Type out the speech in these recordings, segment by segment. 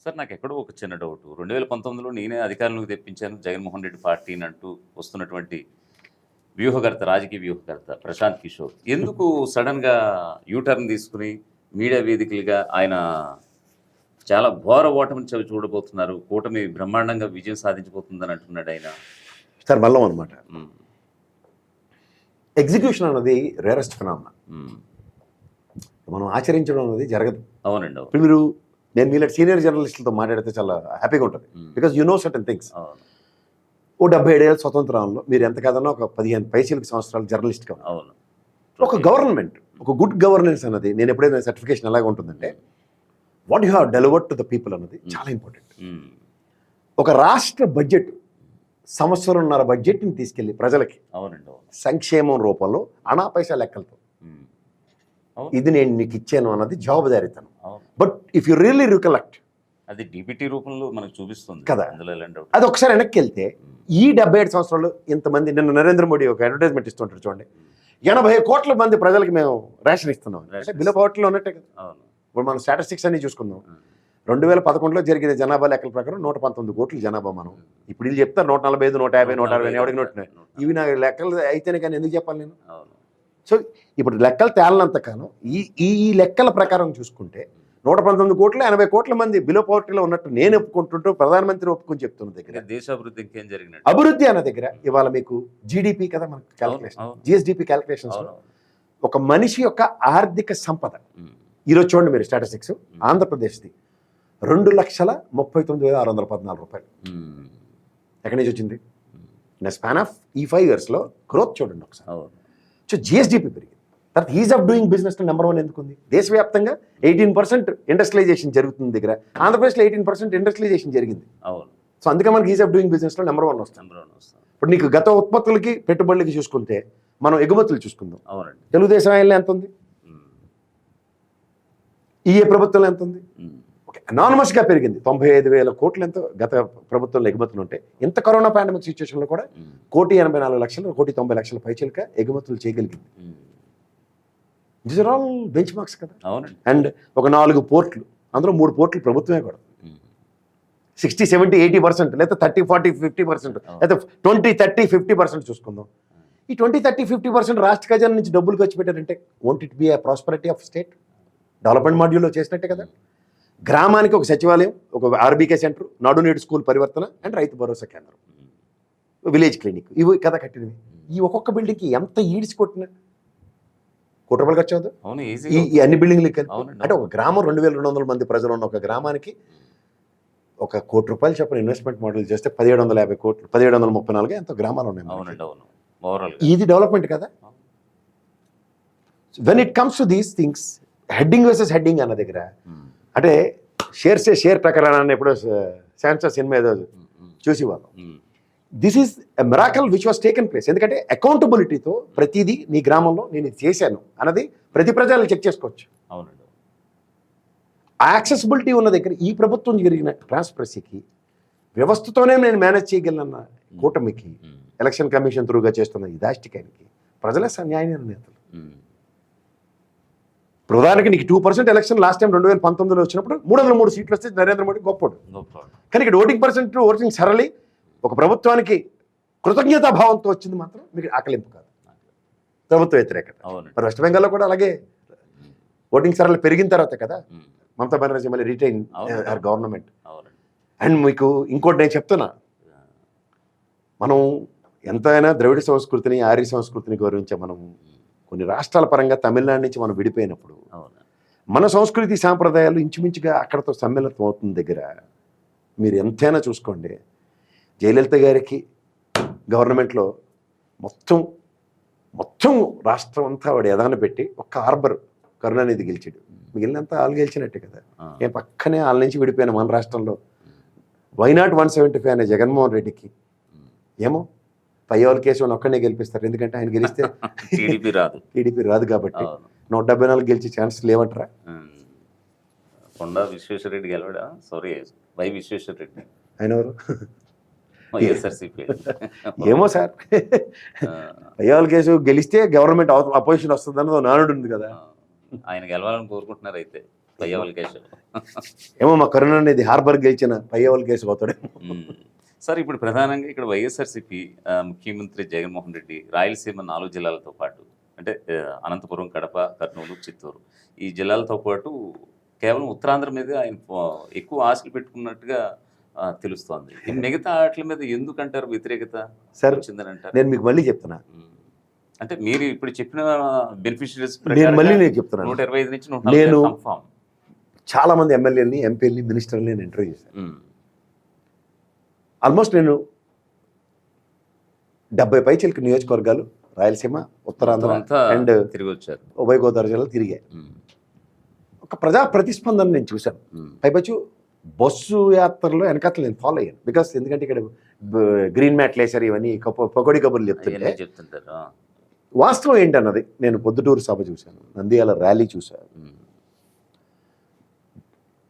Sir నాకెక్కడో ఒక చిన్న doubt. 2019లో నేనే అధికారంలోకి తెప్పించాను జగన్మోహన్ రెడ్డి పార్టీని అంటూ వస్తున్నటువంటి వ్యూహకర్త, రాజకీయ వ్యూహకర్త ప్రశాంత్ కిషోర్ ఎందుకు సడన్‌గా యూటర్న్ తీసుకొని మీడియా వేదికలుగా ఆయన చాలా ఘోర ఓటమిని చూడబోతున్నారు. కూటమి బ్రహ్మాండంగా విజయం సాధించబోతుందని అంటున్నాడు ఆయన. సార్ బలం అనమాట. హ్మ్. ఎగ్జిక్యూషన్ అన్నది రేరెస్ట్ ఫినామినా. హ్మ్. మనం ఆచరించడం అనేది జరగదు. అవునండి. అవును. ఇప్పుడు మీరు నేను మీలాంటి సీనియర్ జర్నలిస్టులతో మాట్లాడితే చాలా హ్యాపీగా ఉంటుంది. Because you know certain things. అవును. ఓ 77 ఏళ్ళ స్వతంత్రంలో మీరు ఎంత కాదన్నా ఒక 15 పైసలకు సంవత్సరాలు జర్నలిస్ట్గా ఉన్నారు. అవును. ఒక గవర్నమెంట్, ఒక గుడ్ గవర్నెన్స్ అన్నది నేను ఎప్పుడైనా సర్టిఫికేషన్ ఎలాగ ఉంటుందంటే what you have delivered to the people అన్నది చాలా ఇంపార్టెంట్. హ్మ్. ఒక రాష్ట్ర బడ్జెట్ సంవత్సరంన్నర బడ్జెట్ని తీసుకెళ్ళి ప్రజలకి అవునండి. అవును. సంక్షేమం రూపంలో అనా పైసా లెక్కలతో హ్మ్. అవును. ఇది నేను నీకు ఇచ్చాను అన్నది జవాబుదారీతనం. అవును. But if you really recollect అది డీబీటీ రూపంలో మనకు చూపిస్తుంది కదా. అందులో ఎలాంటి డౌట్ అది ఒకసారి వెనక్కి వెళ్తే ఈ 77 సంవత్సరాలు ఇంతమంది నిన్న నరేంద్ర మోడీ ఒక అడ్వర్టైజ్మెంట్ ఇస్తుంటారు చూడండి, 80 కోట్ల మంది ప్రజలకి మేము రేషన్ ఇస్తున్నాం అంటే బిలో పవర్టీలో ఉన్నట్టే కదా. అవును. ఇప్పుడు మనం స్టాటిస్టిక్స్ అన్ని చూసుకుందాం. 2011లో జరిగిన జనాభా లెక్కల ప్రకారం 119 కోట్ల జనాభా మనం. ఇప్పుడు వీళ్ళు చెప్తారు 145, 150, 160 ఎవరికి నోటినాయి. ఇవి నా లెక్కలు అయితేనే కానీ ఎందుకు చెప్పాలి నేను. అవును. సో ఇప్పుడు లెక్కలు తేలనంత కాలం ఈ ఈ ఈ లెక్కల ప్రకారం చూసుకుంటే 119 కోట్ల 80 కోట్ల మంది బిలో పవర్టీలో ఉన్నట్టు నేను ఒప్పుకుంటుంటూ ప్రధానమంత్రి ఒప్పుకొని చెప్తున్న దగ్గర ఇంకా దేశాభివృద్ధి ఇంకేం జరిగినట్టు. అభివృద్ధి అన్న దగ్గర ఇవాళ మీకు జీడిపి కదా మనకు క్యాలిక్యులేషన్, అవును. జిఎస్డిపి క్యాలిక్యులేషన్స్ అవును. ఒక మనిషి యొక్క ఆర్థిక సంపద ఉమ్. ఈరోజు చూడండి మీరు స్టాటిస్టిక్స్ ఆంధ్రప్రదేశ్ది 2,39,614 రూపాయలు. ఉమ్. ఎక్కడి నుంచి వచ్చింది? ఇన్ స్పాన్ ఆఫ్ ఈ 5 yearsలో గ్రోత్ చూడండి ఒకసారి. అవును. సో జిఎస్డిపి పెరిగింది. తర్వాత is of doing business number 1 ఎందుకు ఉంది? దేశవ్యాప్తంగా 18% ఇండస్ట్రియలైజేషన్ జరుగుతుంది దగ్గర, ఆంధ్రప్రదేశ్లో 18% ఇండస్ట్రియలైజేషన్ జరిగింది. అవును. సో అందుకే మనకి ఈజ్ ఆఫ్ డూయింగ్ బిజినెస్లో నెంబర్ 1 వస్తుంది. నెంబర్ వన్ వస్తాం. ఇప్పుడు నీకు గత ఉత్పత్తులకి పెట్టుబడులకి చూసుకుంటే మనం ఎగుమతులు చూసుకుందాం. అవునండి. తెలుగుదేశం ఆయనలో ఎంత ఉంది? ఉమ్. ఈ ప్రభుత్వంలో ఎంత ఉంది? ఉమ్. ఓకే, అనానమస్గా పెరిగింది. 95,000 కోట్లు ఎంతో గత ప్రభుత్వంలో ఎగుమతులు ఉంటే ఇంత కరోనా పాండమిక్ సిచ్యువేషన్లో కూడా ఉమ్. 1,84,00,000 1,90,00,000 పైచీలక ఎగుమతులు చేయగలిగింది. Um. These are all benchmarks కదా. అవునండి. అండ్ ఒక 4 పోర్ట్లు, అందులో 3 పోర్ట్లు ప్రభుత్వమే కూడా. ఉమ్. 60, 70, 80% లేదా 30, 40, 50% లేదా 20, 30, 50% చూసుకుందాం. ఈ 20, 30, 50% రాష్ట్ర ఖజానా నుంచి డబ్బులు ఖర్చు పెట్టారంటే won't it be A prosperity of state? Development మాడ్యూల్లో చేసినట్టే కదా. గ్రామానికి ఒక సచివాలయం, ఒక ఆర్బీకే సెంటర్, నాడు నేడు స్కూల్ పరివర్తన అండ్ రైతు భరోసా కేంద్రం, విలేజ్ క్లినిక్, ఇవి కదా కట్టినవి. ఈ ఒక్కొక్క బిల్డింగ్కి ఎంత ఈడ్చి కొట్టినా ₹1 కోటి ఖర్చు అవుతుంది అవును. ఈ ఈజీ. ఈ అన్ని బిల్డింగ్లకి కలిపి. అవునండి. అంటే ఒక గ్రామం 2,200 మంది ప్రజలు ఉన్న ఒక గ్రామానికి ₹1 కోటి చెప్పిన ఇన్వెస్ట్మెంట్ మోడల్ చేస్తే 1,750 కోట్లు, 1,734 ఎంతో గ్రామాలు ఉన్నాయి మనకి. అవునండి. అవును. ఓవరాల్ ఇది డెవలప్మెంట్ కదా. When it comes to these things, heading versus heading అన్న దగ్గర అంటే షేర్ ప్రకరణ ఎప్పుడో శాంసా సినిమా ఏదో చూసి వాళ్ళం. This is a miracle which was taken place. ఎందుకంటే అకౌంటబిలిటీతో ప్రతిదీ నీ గ్రామంలో నేను ఇది చేశాను అన్నది ప్రతి ప్రజలు చెక్ చేసుకోవచ్చు. అవునండి. ఆ యాక్సెసిబిలిటీ ఉన్న దగ్గర ఈ ప్రభుత్వం జరిగిన ట్రాన్స్పరసీకి, వ్యవస్థతోనే నేను మేనేజ్ చేయగలనన్న కూటమికి, ఎలక్షన్ కమిషన్ త్రూగా చేస్తున్న ఈ దాష్టికానికి ప్రజలే న్యాయ నేతలు. ప్రధానికి నీకు 2% ఎలక్షన్ లాస్ట్ టైం 2019లో వచ్చినప్పుడు 303 సీట్లు వస్తే నరేంద్ర మోడీ గొప్పోడు. కానీ ఇక్కడ ఓటింగ్ సరళి ఒక ప్రభుత్వానికి కృతజ్ఞతా భావంతో వచ్చింది మాత్రం మీకు ఆకలింపు కాదు, ప్రభుత్వ వ్యతిరేకత. మరి వెస్ట్ బెంగాల్లో కూడా అలాగే ఓటింగ్ సరళి పెరిగిన తర్వాత కదా మమతా బెనర్జీ మళ్ళీ రిటైన్ గవర్నమెంట్. అండ్ మీకు ఇంకోటి నేను చెప్తున్నా, మనం ఎంతైనా ద్రవిడ సంస్కృతిని, ఆర్య సంస్కృతిని గౌరవించే మనం కొన్ని రాష్ట్రాల పరంగా తమిళనాడు నుంచి మనం విడిపోయినప్పుడు మన సంస్కృతి సాంప్రదాయాలు ఇంచుమించుగా అక్కడతో సమ్మిళితం అవుతుంది దగ్గర మీరు ఎంతైనా చూసుకోండి. జయలలిత గారికి గవర్నమెంట్లో మొత్తం రాష్ట్రం అంతా వాడు ఎదాన పెట్టి ఒక్క హార్బర్ కరుణానిధి గెలిచాడు, మిగిలినంతా వాళ్ళు గెలిచినట్టే కదా. నేను పక్కనే వాళ్ళ నుంచి విడిపోయిన మన రాష్ట్రంలో వైనాట్ 175 అనే జగన్మోహన్ రెడ్డికి ఏమో పయ్యవాళ్ళ కేసు ఒక్కడనే గెలిపిస్తారు. ఎందుకంటే ఆయన గెలిస్తే టీడీపీ రాదు కాబట్టి 174 గెలిచే chance లేవంటారా? Konda Vishweshwar Reddy గెలవడా? Sorry, why Vishweshwar Reddy ఆయన ఎవరు? వైఎస్ఆర్సీపీ. ఏమో సార్, పయ్యవాళ్ళ కేసు గెలిస్తే గవర్నమెంట్ అపోజిషన్ వస్తుంది అన్నది నానుడు ఉంది కదా. ఆయన గెలవాలని కోరుకుంటున్నారు అయితే. పయ్యవల్ కేశవ్. ఏమో మా కరుణ అనేది హార్బర్ గెలిచిన పయ్యవల్ కేసు పోతాడేమో. సార్ ఇప్పుడు ప్రధానంగా ఇక్కడ వైఎస్ఆర్సీపీ ముఖ్యమంత్రి జగన్మోహన్ రెడ్డి రాయలసీమ 4 జిల్లాలతో పాటు అంటే అనంతపురం, కడప, కర్నూలు, చిత్తూరు ఈ జిల్లాలతో పాటు కేవలం ఉత్తరాంధ్ర మీద ఆయన ఎక్కువ ఆశలు పెట్టుకున్నట్టుగా తెలుస్తోంది. ఈ మిగతా వాటి మీద ఎందుకంటారు వ్యతిరేకత సార్ వచ్చిందని అంటారు? నేను మీకు మళ్ళీ చెప్తున్నా, అంటే మీరు ఇప్పుడు చెప్పిన బెనిఫిషరీస్ నేను మళ్ళీ నేను చెప్తున్నాను, 125 నుంచి నేను 140 కన్ఫర్మ్. చాలా మంది ఎమ్మెల్యేలని, ఎంపీలని, మినిస్టర్ని నేను ఇంటర్వ్యూ చేశాను. ఆల్మోస్ట్ నేను 70 పైచిలకు నియోజకవర్గాలు రాయలసీమ, ఉత్తరాంధ్ర అండ్ తిరిగి వచ్చారు, ఉభయ గోదావరి జిల్లాలు తిరిగాయి. ఒక ప్రజా ప్రతిస్పందన నేను చూశాను. పైపచ్చు బస్సు యాత్రలో వెనకాతలు నేను ఫాలో అయ్యాను. బికాస్ ఎందుకంటే ఇక్కడ గ్రీన్ మ్యాట్లు వేసారు, ఇవన్నీ పకోడీ కబుర్లు చెప్తుంటారు. వాస్తవం ఏంటన్నది నేను పొద్దుటూరు సభ చూశాను, నంద్యాల ర్యాలీ చూశాను.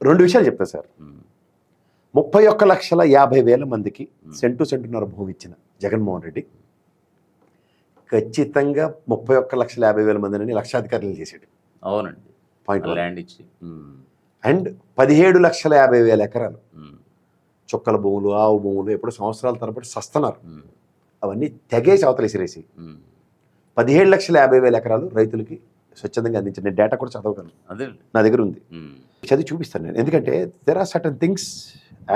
2 విషయాలు చెప్తా సార్. 31,50,000 మందికి సెంటున్నర భూమి ఇచ్చిన జగన్మోహన్ రెడ్డి ఖచ్చితంగా 31,50,000 మందిని లక్షాధికారులు చేసాడు. అవునండి, పాయింట్ ల్యాండ్ ఇచ్చి. అండ్ 17,50,000 ఎకరాలు చుక్కల భూములు, ఆవు భూములు ఎప్పుడు సంవత్సరాల తరబడి సస్తున్నారు. అవన్నీ తెగేసి అవతలేసిరేసి 17,50,000 ఎకరాలు రైతులకి స్వచ్ఛందంగా అందించారు. నేను డేటా కూడా చదవగలను, అదే నా దగ్గర ఉంది, చదివి చూపిస్తాను నేను. ఎందుకంటే there are certain things,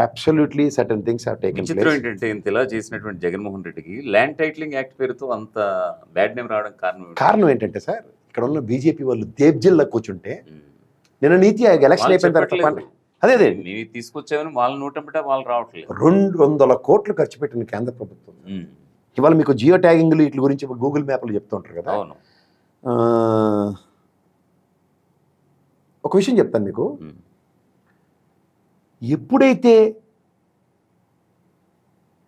absolutely certain things are taken place. చిత్రం ఏంటంటే ఇంత ఇలా చేసినటువంటి జగన్మోహన్ రెడ్డికి ల్యాండ్ టైటిలింగ్ యాక్ట్ పేరుతో అంత బ్యాడ్ నేమ్ రావడం కారణం ఏంటంటే సార్, ఇక్కడ ఉన్న బీజేపీ వాళ్ళు దేబ్జిల్లా కూర్చుంటే నిన్న నీతి ఆయోగ్ ఎలక్షన్ అయిపోయిన తర్వాత అదే నేను తీసుకొచ్చామని వాళ్ళ నోటంపట వాళ్ళు రావట్లేదు. 200 కోట్లు ఖర్చు పెట్టిన కేంద్ర ప్రభుత్వం. ఇవాళ మీకు జియో ట్యాగింగ్లు వీటి గురించి గూగుల్ మ్యాప్లు చెప్తూ ఉంటారు కదా. అవును. ఒక విషయం చెప్తాను మీకు, ఎప్పుడైతే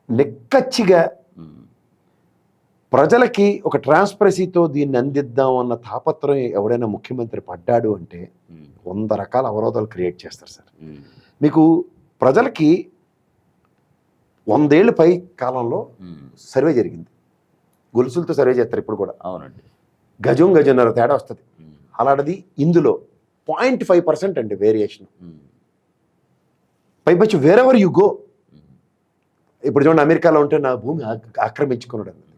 నిక్కచ్చిగా ప్రజలకి ఒక ట్రాన్స్పరసీతో దీన్ని అందిద్దాం అన్న తాపత్రయం ఎవడైనా ముఖ్యమంత్రి పడ్డాడు అంటే 100 రకాల అవరోధాలు క్రియేట్ చేస్తారు సార్. మీకు ప్రజలకి 100 ఏళ్ళ పై కాలంలో సర్వే జరిగింది, గొలుసులతో సర్వే చేస్తారు ఇప్పుడు కూడా. అవునండి, గజంన్నర తేడా వస్తుంది. అలాంటిది ఇందులో 0.5% అండి వేరియేషన్. పైపచ్చి వేరెవర్ యు గో, ఇప్పుడు చూడండి అమెరికాలో ఉంటే నా భూమి ఆక్రమించుకున్నాడు అన్నది.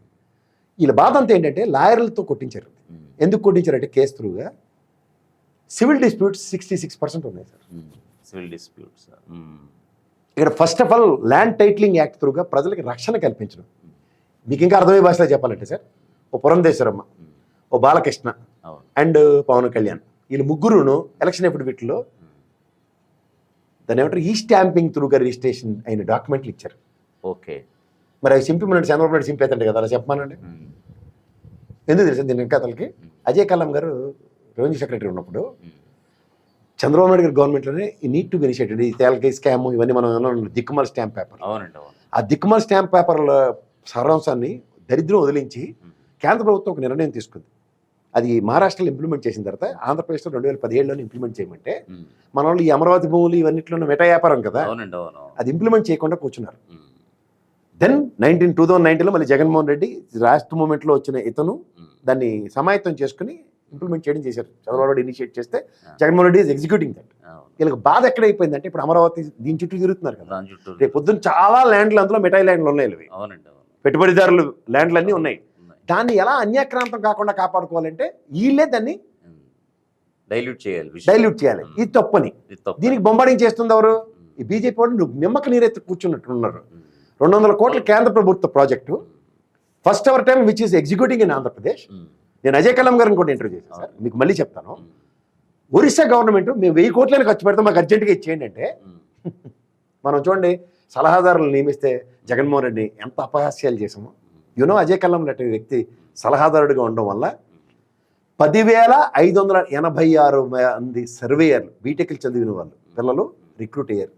వీళ్ళ బాధ అంతా ఏంటంటే లాయర్లతో కొట్టించారు. ఎందుకు కొట్టించారంటే కేసు త్రూగా సివిల్ డిస్ప్యూట్స్ 66% ఉన్నాయి సార్. సివిల్ డిస్ప్యూట్స్ ఇక్కడ first of all land titling act త్రూగా ప్రజలకి రక్షణ కల్పించడం. మీకు ఇంకా అర్థమయ్యే భాషలో చెప్పాలంటే సార్, ఓ పురంధేశ్వరమ్మ, ఓ బాలకృష్ణ అండ్ పవన్ కళ్యాణ్, వీళ్ళు ముగ్గురును ఎలక్షన్ ఎఫిడవిట్లో దాన్ని ఏమంటారు ఈ స్టాంపింగ్ త్రూగా రిజిస్ట్రేషన్ అయిన డాక్యుమెంట్లు ఇచ్చారు. ఓకే, మరి అవి సింపిమన్నాడు, చంద్రబాబు నాయుడు సింపేతండి కదా, అలా చెప్పమానండి. ఎందుకు తెలుసు దీని వెనకాతలకి? అజయ్ కలాం గారు రెవెన్యూ సెక్రటరీ ఉన్నప్పుడు చంద్రబాబు నాయుడు గారి గవర్నమెంట్లోనే ఈ నీడ్ టు బెనిషియేటెడ్ ఈ తేలకి స్కామ్ ఇవన్నీ మనం దిక్కుమాల స్టాంప్ పేపర్. అవునండి, ఆ దిక్కుమాల స్టాంప్ పేపర్ల సారాంశాన్ని దరిద్రం వదిలించి కేంద్ర ప్రభుత్వం ఒక నిర్ణయం తీసుకుంది. అది మహారాష్ట్రలో ఇంప్లిమెంట్ చేసిన తర్వాత ఆంధ్రప్రదేశ్లో 2017లోనే ఇంప్లిమెంట్ చేయమంటే మన వాళ్ళు ఈ అమరావతి భూములు ఇవన్నిట్లో మెటా వ్యాపారం కదా, అది ఇంప్లిమెంట్ చేయకుండా కూర్చున్నారు. దెన్ 2019లో మళ్ళీ జగన్మోహన్ రెడ్డి రాష్ట్ర మూమెంట్లో వచ్చిన ఇతను దాన్ని సమాయత్తం చేసుకుని ఇంప్లిమెంట్ చేయడం చేశారు. చంద్రబాబు నాయుడు ఇనిషియేట్ చేస్తే Jaganmohan Reddy is executing that. వీళ్ళకి బాధ ఎక్కడైపోయిందంటే ఇప్పుడు అమరావతి దీని చుట్టూ తిరుగుతున్నారు కదా, రేపు పొద్దున్న చాలా ల్యాండ్లు అందులో మిఠాయి ల్యాండ్లు ఉన్నాయి, పెట్టుబడిదారులు ల్యాండ్లు అన్నీ ఉన్నాయి. దాన్ని ఎలా అన్యాక్రాంతం కాకుండా కాపాడుకోవాలంటే వీళ్ళే దాన్ని డైల్యూట్ చేయాలి. ఇది తప్పని దీనికి బొంబాడింగ్ చేస్తుంది ఎవరు? ఈ బీజేపీ వాడు నువ్వు నిమ్మక నీరెత్తి కూర్చున్నట్టున్నారు. 200 కోట్ల కేంద్ర ప్రభుత్వ project, first ever time which is executing in Andhra Pradesh. నేను అజయ్ కలాం గారిని కూడా ఇంటర్వ్యూ చేశాను సార్, మీకు మళ్ళీ చెప్తాను. ఒరిస్సా గవర్నమెంట్ మేము 1000 కోట్లని ఖర్చు పెడతాం, మాకు అర్జెంటుగా ఇచ్చేయండి అంటే మనం చూడండి సలహాదారులు నియమిస్తే జగన్మోహన్ రెడ్డి ఎంత అపహాస్యాలు చేసామో. యునో అజయ్ కలాం లాంటి వ్యక్తి సలహాదారుడిగా ఉండడం వల్ల 10,586 మంది సర్వేయర్లు బీటెక్లు చదివిన వాళ్ళు పిల్లలు రిక్రూట్ అయ్యారు.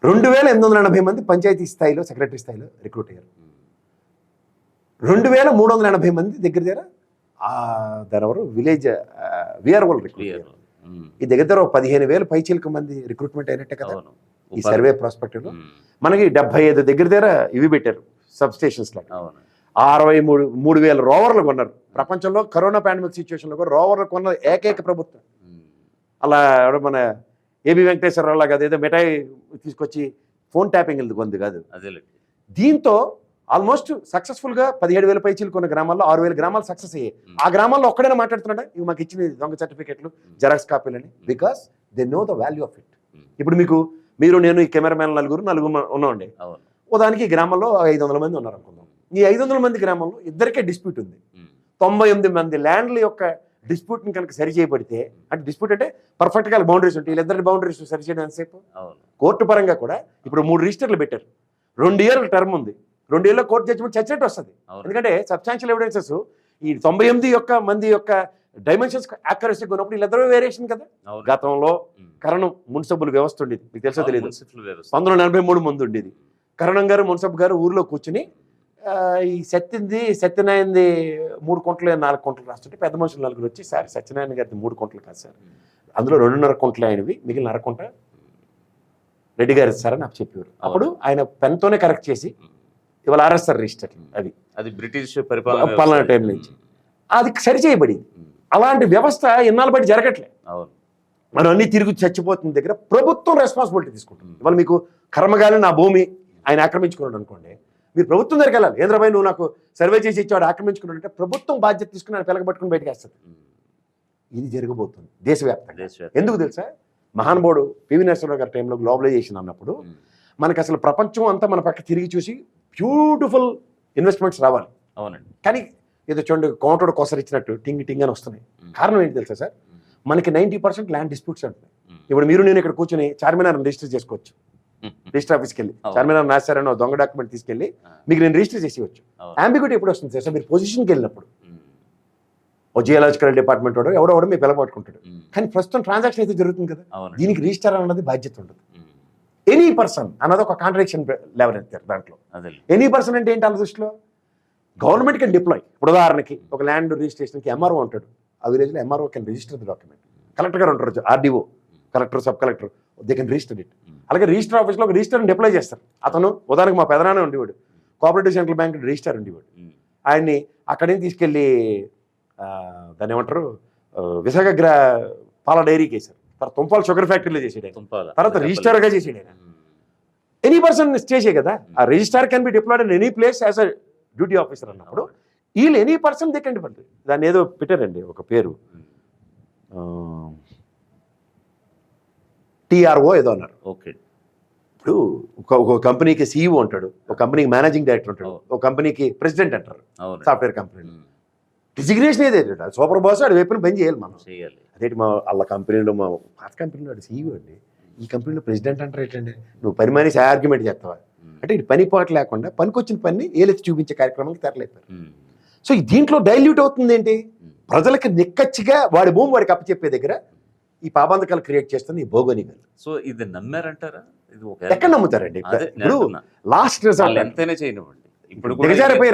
2,880 మంది పంచాయతీ స్థాయిలో సెక్రటరీ స్థాయిలో రిక్రూట్ అయ్యారు. 2,380 మంది దగ్గర దాని ఎవరు విలేజ్ విఆర్ఓ రిక్రూట్ అయ్యారు. ఈ దగ్గర 15,000 పైచీలకు మంది రిక్రూట్మెంట్ అయినట్టే కదా ఈ సర్వే ప్రాస్పెక్టివ్లో. మనకి 75 దగ్గర ఇవి పెట్టారు సబ్ స్టేషన్స్ లాగా. 63,000 రోవర్లు కొన్నారు. ప్రపంచంలో కరోనా పాండమిక్ సిచ్యువేషన్లో కూడా రోవర్లు కొన్న ఏకైక ప్రభుత్వం అలా ఎవడో మన ఏబి వెంకటేశ్వరరావు లాగా అదేదో మిఠాయి తీసుకొచ్చి ఫోన్ ట్యాపింగ్ ఉంది కాదు. అదేలేండి. దీంతో ఆల్మోస్ట్ సక్సెస్ఫుల్గా 17,000 పైచీలు కొన్న గ్రామాల్లో 6,000 గ్రామాలు సక్సెస్ అయ్యాయి. ఆ గ్రామాల్లో ఒక్కడైనా మాట్లాడుతున్నాడా ఇవి మాకు ఇచ్చిన దొంగ సర్టిఫికెట్లు జెరాక్స్ కాపీలని? Because they know the value of it. ఇప్పుడు మీరు నేను ఈ కెమెరామెన్ నలుగురు ఉన్నామండి. ఉదాహరణకి ఈ గ్రామంలో 500 మంది ఉన్నారు అనుకుందాం. ఈ 500 మంది గ్రామంలో ఇద్దరికే డిస్ప్యూట్ ఉంది. 98 మంది ల్యాండ్ల యొక్క డిస్ప్యూట్ని కనుక సరి చేయబడితే, అంటే డిస్ప్యూట్ అంటే పర్ఫెక్ట్గా బౌండరీస్ ఉంటాయి, వీళ్ళిద్దరి బౌండరీస్ సరి చేయడం ఎంతసేపు? కోర్టు పరంగా కూడా ఇప్పుడు 3 రిజిస్టర్లు పెట్టారు, 2 ఇయర్ల టర్మ్ ఉంది, 2 ఇయర్లో కోర్టు జడ్జిమెంట్ చచ్చినట్టు వస్తుంది. ఎందుకంటే సబ్స్టాన్షియల్ ఎవిడెన్సెస్ ఈ 98 మంది యొక్క డైమెన్షన్స్ యాక్యురసీ ఉన్నప్పుడు వీళ్ళిద్దరూ వేరియేషన్ కదా. గతంలో కరణం మున్సిపల్ వ్యవస్థ ఉండేది, మీకు తెలుసో తెలియదు, 1943 ముందు ఉండేది. కరణం గారు మున్సిపల్ గారు ఊర్లో కూర్చుని ఈ సత్యనారాయణది 3 కుంటలు 4 కుంటలు రాస్తుంటే పెద్ద మనుషులు 4 వచ్చి, సార్ సత్యనారాయణ గారిది 3 కుంటలు కాదు సార్, అందులో 2.5 కుంటలు ఆయనవి, మిగిలిన 1/2 కుంట రెడ్డి గారు సార్ అని నాకు చెప్పేవారు. అప్పుడు ఆయన పెన్తోనే కరెక్ట్ చేసి ఇవాళ ఆర్ఎస్ఆర్ రిజిస్టర్ అది బ్రిటిష్ పాలన టైం నుంచి అది సరి చేయబడింది. అలాంటి వ్యవస్థ ఇన్నాళ్ళు బట్టి జరగట్లేదు. మనం అన్ని తిరిగి చచ్చిపోతున్న దగ్గర ప్రభుత్వం రెస్పాన్సిబిలిటీ తీసుకుంటుంది. ఇవాళ మీకు కర్మగాలి నా భూమి ఆయన ఆక్రమించుకున్నాడు అనుకోండి, మీరు ప్రభుత్వం దగ్గరికి వెళ్ళాలి. ఏంద్రబాయ్ నువ్వు నాకు సర్వే చేసి ఇచ్చాడు ఆక్రమించుకున్నాడంటే ప్రభుత్వం బాధ్యత తీసుకుని ఆయన పిలకబట్టుకుని బయటకు వేస్తుంది. ఇది జరగబోతుంది దేశవ్యాప్తంగా. ఎందుకు తెలుసా? మహానుభావుడు పివి నరసింహరావు గారి టైంలో గ్లోబలైజేషన్ అన్నప్పుడు మనకు అసలు ప్రపంచం అంతా మన పక్క తిరిగి చూసి బ్యూటిఫుల్ ఇన్వెస్ట్మెంట్స్ రావాలి. అవునండి. కానీ ఏదో చూడండి కౌంటర్ కొసరిచ్చినట్టు టింగ్ టింగ్ అని వస్తున్నాయి. కారణం ఏంటి తెలుసా సార్? మనకి 90% ల్యాండ్ డిస్ప్యూట్స్ ఉంటున్నాయి. ఇప్పుడు నేను ఇక్కడ కూర్చొని చార్మినార్ రిజిస్టర్ చేసుకోవచ్చు, రిజిస్టర్ ఆఫీస్కి వెళ్ళి చార్మినార్ నాశారని దొంగ డాక్యుమెంట్ తీసుకెళ్ళి మీకు నేను రిజిస్టర్ చేసేవచ్చు. అంబిగ్యూటీ ఎప్పుడు వస్తుంది సార్? మీరు పొజిషన్కి వెళ్ళినప్పుడు ఓ జియోలాజికల్ డిపార్ట్మెంట్ వాడు ఎవడో మీ పిలపట్టుకుంటాడు. కానీ ప్రస్తుతం ట్రాన్సాక్షన్ అయితే జరుగుతుంది కదా, దీనికి రిజిస్టర్ అన్నది బాధ్యత ఉండదు. ఎనీ పర్సన్ అన్నది ఒక కాంట్రాడిక్షన్ లెవెల్ ఎత్తారు దాంట్లో. ఎనీ పర్సన్ అంటే ఏంటి? వాళ్ళ దృష్టిలో గవర్నమెంట్ కెన్ డిప్లాయ్. ఇప్పుడు ఉదాహరణకి ఒక ల్యాండ్ రిజిస్ట్రేషన్కి ఎంఆర్ఓ ఉంటాడు, ఆ విలేజ్లో MRO can register the document. Collector గారు ఉంటారు, RDO, collector, sub collector, they can register it. అలాగే రిజిస్టర్ ఆఫీస్లో ఒక రిజిస్టర్ని డిప్లాయ్ చేస్తారు. అతను ఉదాహరణకి మా పెదనానే ఉండేవాడు, కోఆపరేటివ్ సెంట్రల్ బ్యాంక్ రిజిస్టర్ ఉండేవాడు. ఆయన్ని అక్కడి నుంచి తీసుకెళ్ళి దాన్ని ఏమంటారు విశాఖ పాల డైరీకి వేశారు. తర్వాత తుంపాల షుగర్ ఫ్యాక్టరీలో చేసాడు, తర్వాత రిజిస్టర్గా చేసాడు. ఆయన ఎనీ పర్సన్ చేసే కదా. ఆ registrar can be deployed in any place as a duty officer అన్నప్పుడు వీళ్ళు any person they can deploy. దాన్ని ఏదో పెట్టారండి ఒక పేరు, టీఆర్ఓ ఏదో అన్నారు. ఓకే. ఇప్పుడు ఒక కంపెనీకి సీఈఓ ఉంటాడు, ఒక కంపెనీకి మేనేజింగ్ డైరెక్టర్ ఉంటాడు, ఒక కంపెనీకి ప్రెసిడెంట్ అంటారు సాఫ్ట్వేర్ కంపెనీ. డిజిగ్నేషన్ ఏదే సూపర్ బాస్ అది వైపున పని చేయాలి మనం. అదేంటి మా వాళ్ళ కంపెనీలో మా పాత కంపెనీలో అది సీఈఓ అండి, ఈ కంపెనీలో ప్రెసిడెంట్ అంటారు ఏంటండి? నువ్వు పని మానేసి ఆర్గ్యుమెంట్ చేస్తావా అంటే ఇది పని పాటు లేకుండా పనికొచ్చిన పని ఏలెత్తి చూపించే కార్యక్రమానికి తెరలేపారు. సో దీంట్లో డైల్యూట్ అవుతుంది ఏంటి? ప్రజలకి నిక్కచ్చిగా వాడి భూమి వాడికి అప్పచెప్పే దగ్గర ఈ పాబంధకాలు క్రియేట్ చేస్తుంది ఈ భోగోనికలు. సో ఇది నమ్మారంటారా? ఇది ఎక్కడ నమ్ముతారండి? ఇప్పుడు లాస్ట్ రిజల్ట్ ఎంతైనా చేయనివ్వండి. ఇప్పుడు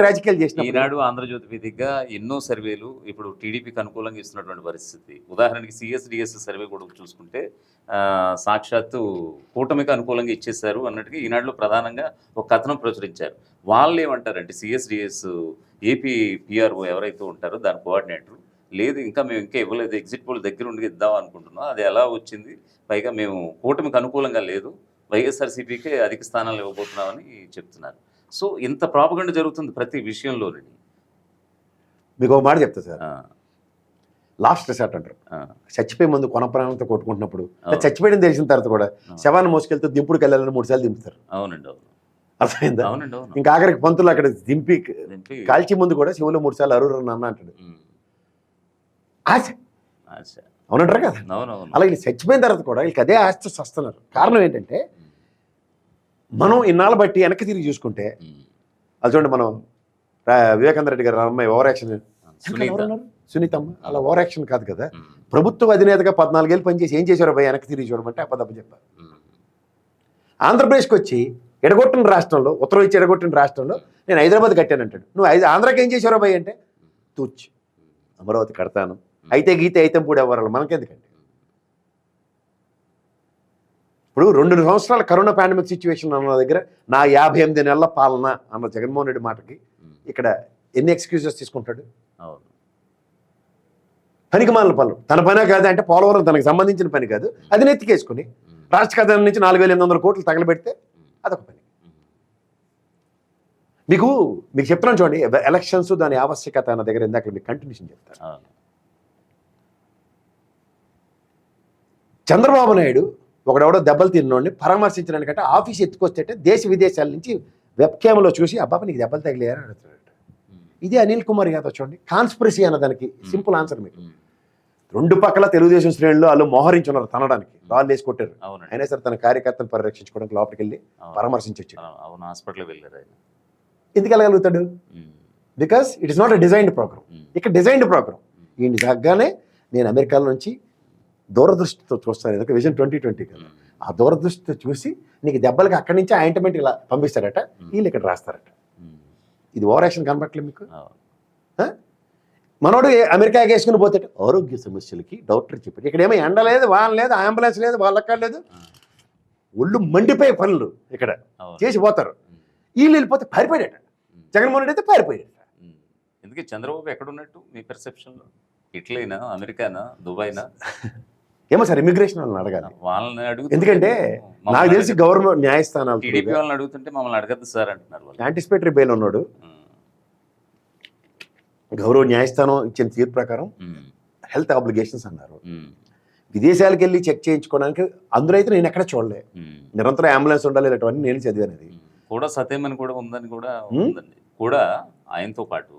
రాజకీయాలు చేసిన ఈనాడు ఆంధ్రజ్యోతి వేదికగా ఎన్నో సర్వేలు ఇప్పుడు టీడీపీకి అనుకూలంగా ఇస్తున్నటువంటి పరిస్థితి. ఉదాహరణకి సిఎస్డిఎస్ సర్వే కూడా చూసుకుంటే సాక్షాత్తు కూటమికి అనుకూలంగా ఇచ్చేశారు అన్నట్టుగా ఈనాడులో ప్రధానంగా ఒక కథనం ప్రచురించారు. వాళ్ళు ఏమంటారంటే సిఎస్డిఎస్ ఏపీ పిఆర్ఓ ఎవరైతే ఉంటారో దాని కోఆర్డినేటర్, లేదు ఇంకా మేము ఇంకా ఇవ్వలేదు, ఎగ్జిట్ పోల్ దగ్గర ఉండి ఇద్దాం అనుకుంటున్నాం, అది ఎలా వచ్చింది, పైగా మేము కూటమికి అనుకూలంగా లేదు, వైఎస్ఆర్సీపీకే అధిక స్థానాలు ఇవ్వబోతున్నామని చెప్తున్నారు. సో ఇంత ప్రాపగండ జరుగుతుంది ప్రతి విషయంలో. మీకు ఒక మాట చెప్తా సార్, లాస్ట్ రిసార్ట్ అంటారు. చచ్చిపోయే ముందు కొన ప్రాణంతో కొట్టుకుంటున్నప్పుడు చచ్చిపోయడం తెలిసిన తర్వాత కూడా శవాన్ని మోసుకెళ్తే దింపుడికి వెళ్ళాలని 3 సార్లు దింపుతారు. అవునండి, అవును. అర్థమైందా? ఇంకా ఆఖరికి పంతులు అక్కడ దింపి కాల్చి ముందు కూడా శివులు 3 సార్లు అరురు అన్న అంటాడు. ఆశ అవునంటారు కదా. అలా వీళ్ళు చచ్చిపోయిన తర్వాత కూడా వీళ్ళకి అదే ఆశ వస్తున్నారు. కారణం ఏంటంటే మనం ఇన్నాళ్ళు బట్టి వెనక్కి తిరిగి చూసుకుంటే అది చూడండి, మనం వివేకానంద రెడ్డి గారు అమ్మాయి ఓవర్ యాక్షన్, సునీతమ్మ అలా ఓవర్ యాక్షన్ కాదు కదా. ప్రభుత్వ అధినేతగా 14 ఏళ్ళు పనిచేసి ఏం చేశారో భయ వెనక్కి తిరిగి చూడమంటే అప్పదప్ప చెప్పారు. ఆంధ్రప్రదేశ్కి వచ్చి ఎడగొట్టిన రాష్ట్రంలో, ఉత్తరం ఇచ్చి ఎడగొట్టిన రాష్ట్రంలో నేను హైదరాబాద్ కట్టానంటాడు. నువ్వు ఆంధ్రాకి ఏం చేశారో భయ అంటే తూచి అమరావతి కడతాను, అయితే గీతే అయితే పూడి అవ్వరాలు మనకెందుకండి. ఇప్పుడు 2 సంవత్సరాల కరోనా పాండమిక్ సిచ్యువేషన్ అన్న దగ్గర నా 58 నెలల పాలన అన్న జగన్మోహన్ రెడ్డి మాటకి ఇక్కడ ఎన్ని ఎక్స్క్యూజెస్ తీసుకుంటాడు? పనికిమాలిన పనులు. తన పనే కాదు అంటే పోలవరం తనకు సంబంధించిన పని కాదు, అది నెత్తికేసుకుని రాష్ట్ర ఖజానా నుంచి 4,800 కోట్లు తగలబెడితే అదొక పని. మీకు చెప్తున్నాను చూడండి, ఎలక్షన్స్ దాని ఆవశ్యకత అన్న దగ్గర ఇందాక మీకు కంటిన్యూషన్ చెప్తాను. చంద్రబాబు నాయుడు ఒకడెవడో దెబ్బలు తిన్నోడిని పరామర్శించడానికంటే ఆఫీస్ ఎత్తుకొస్తే దేశ విదేశాల నుంచి వెబ్ క్యామ్లో చూసి అబ్బాబా నీకు దెబ్బలు తగిలేయని అడుగుతున్నాడు. ఇదే అనిల్ కుమార్ యాదవ్ చూడండి, కాన్స్పిరసీ అన్నదానికి సింపుల్ ఆన్సర్ మీకు. 2 పక్కల తెలుగుదేశం శ్రేణులు వాళ్ళు మోహరించున్నారు తనడానికి, రాళ్ళు వేసి కొట్టారు. అయినా సరే తన కార్యకర్తను పరిరక్షించుకోవడానికి లోపలికి వెళ్ళి పరామర్శించి వచ్చాడు. హాస్పిటల్కి వెళ్ళారు. ఎందుకు వెళ్ళగలుగుతాడు? Because it is not a designed programme. ఇక్కడ డిజైన్డ్ ప్రోగ్రామ్. ఈ తగ్గగానే నేను అమెరికాలో నుంచి దూరదృష్టితో చూస్తాను, ఎందుకంటే విజన్ 2020 కదా, ఆ దూరదృష్టితో చూసి నీకు దెబ్బలకి అక్కడి నుంచి ఆయింట్మెంట్ ఇలా పంపిస్తారట, వీళ్ళు ఇక్కడ రాస్తారట. ఇది ఓవర్ యాక్షన్ కనబట్టలేదు మీకు? మనోడు అమెరికా వేసుకుని పోతే ఆరోగ్య సమస్యలకి డాక్టర్ చెప్పాడు. ఇక్కడేమో ఎండ లేదు, వాన లేదు, అంబులెన్స్ లేదు, వాళ్ళక్కడ లేదు, ఒళ్ళు మండిపోయే పనులు ఇక్కడ చేసి పోతారు. వీళ్ళు వెళ్ళిపోతే పారిపోయాడట. జగన్మోహన్ రెడ్డి అయితే పారిపోయాడు. ఎందుకే చంద్రబాబు ఎక్కడున్నట్టు మీ పెర్సెప్షన్లో? ఇట్లైనా, అమెరికానా, దుబాయ్నా? ఏమో సార్, ఇమిగ్రేషన్ వాళ్ళని అడగాలి. వాళ్ళని అడుగు, ఎందుకంటే నాకు తెలిసి గవర్నమెంట్ న్యాయస్థానాలు టీడీపీ వాళ్ళని అడుగుతుంటే మమ్మల్ని అడగద్దు సార్ అంటున్నారు. యాంటిసిపేటరీ బెయిల్ ఉన్నాడు, గౌరవ న్యాయస్థానం ఇచ్చిన తీర్పు ప్రకారం హెల్త్ ఆబ్లిగేషన్స్ అన్నారు. విదేశాలకు వెళ్ళి చెక్ చేయించుకోవడానికి అందులో అయితే నేను ఎక్కడ చూడలే. నిరంతరం అంబులెన్స్ ఉండాలి, ఇలాంటివన్నీ నేను చదివానది కూడా. సత్యమని కూడా ఉందని కూడా ఉందండి, కూడా ఆయనతో పాటు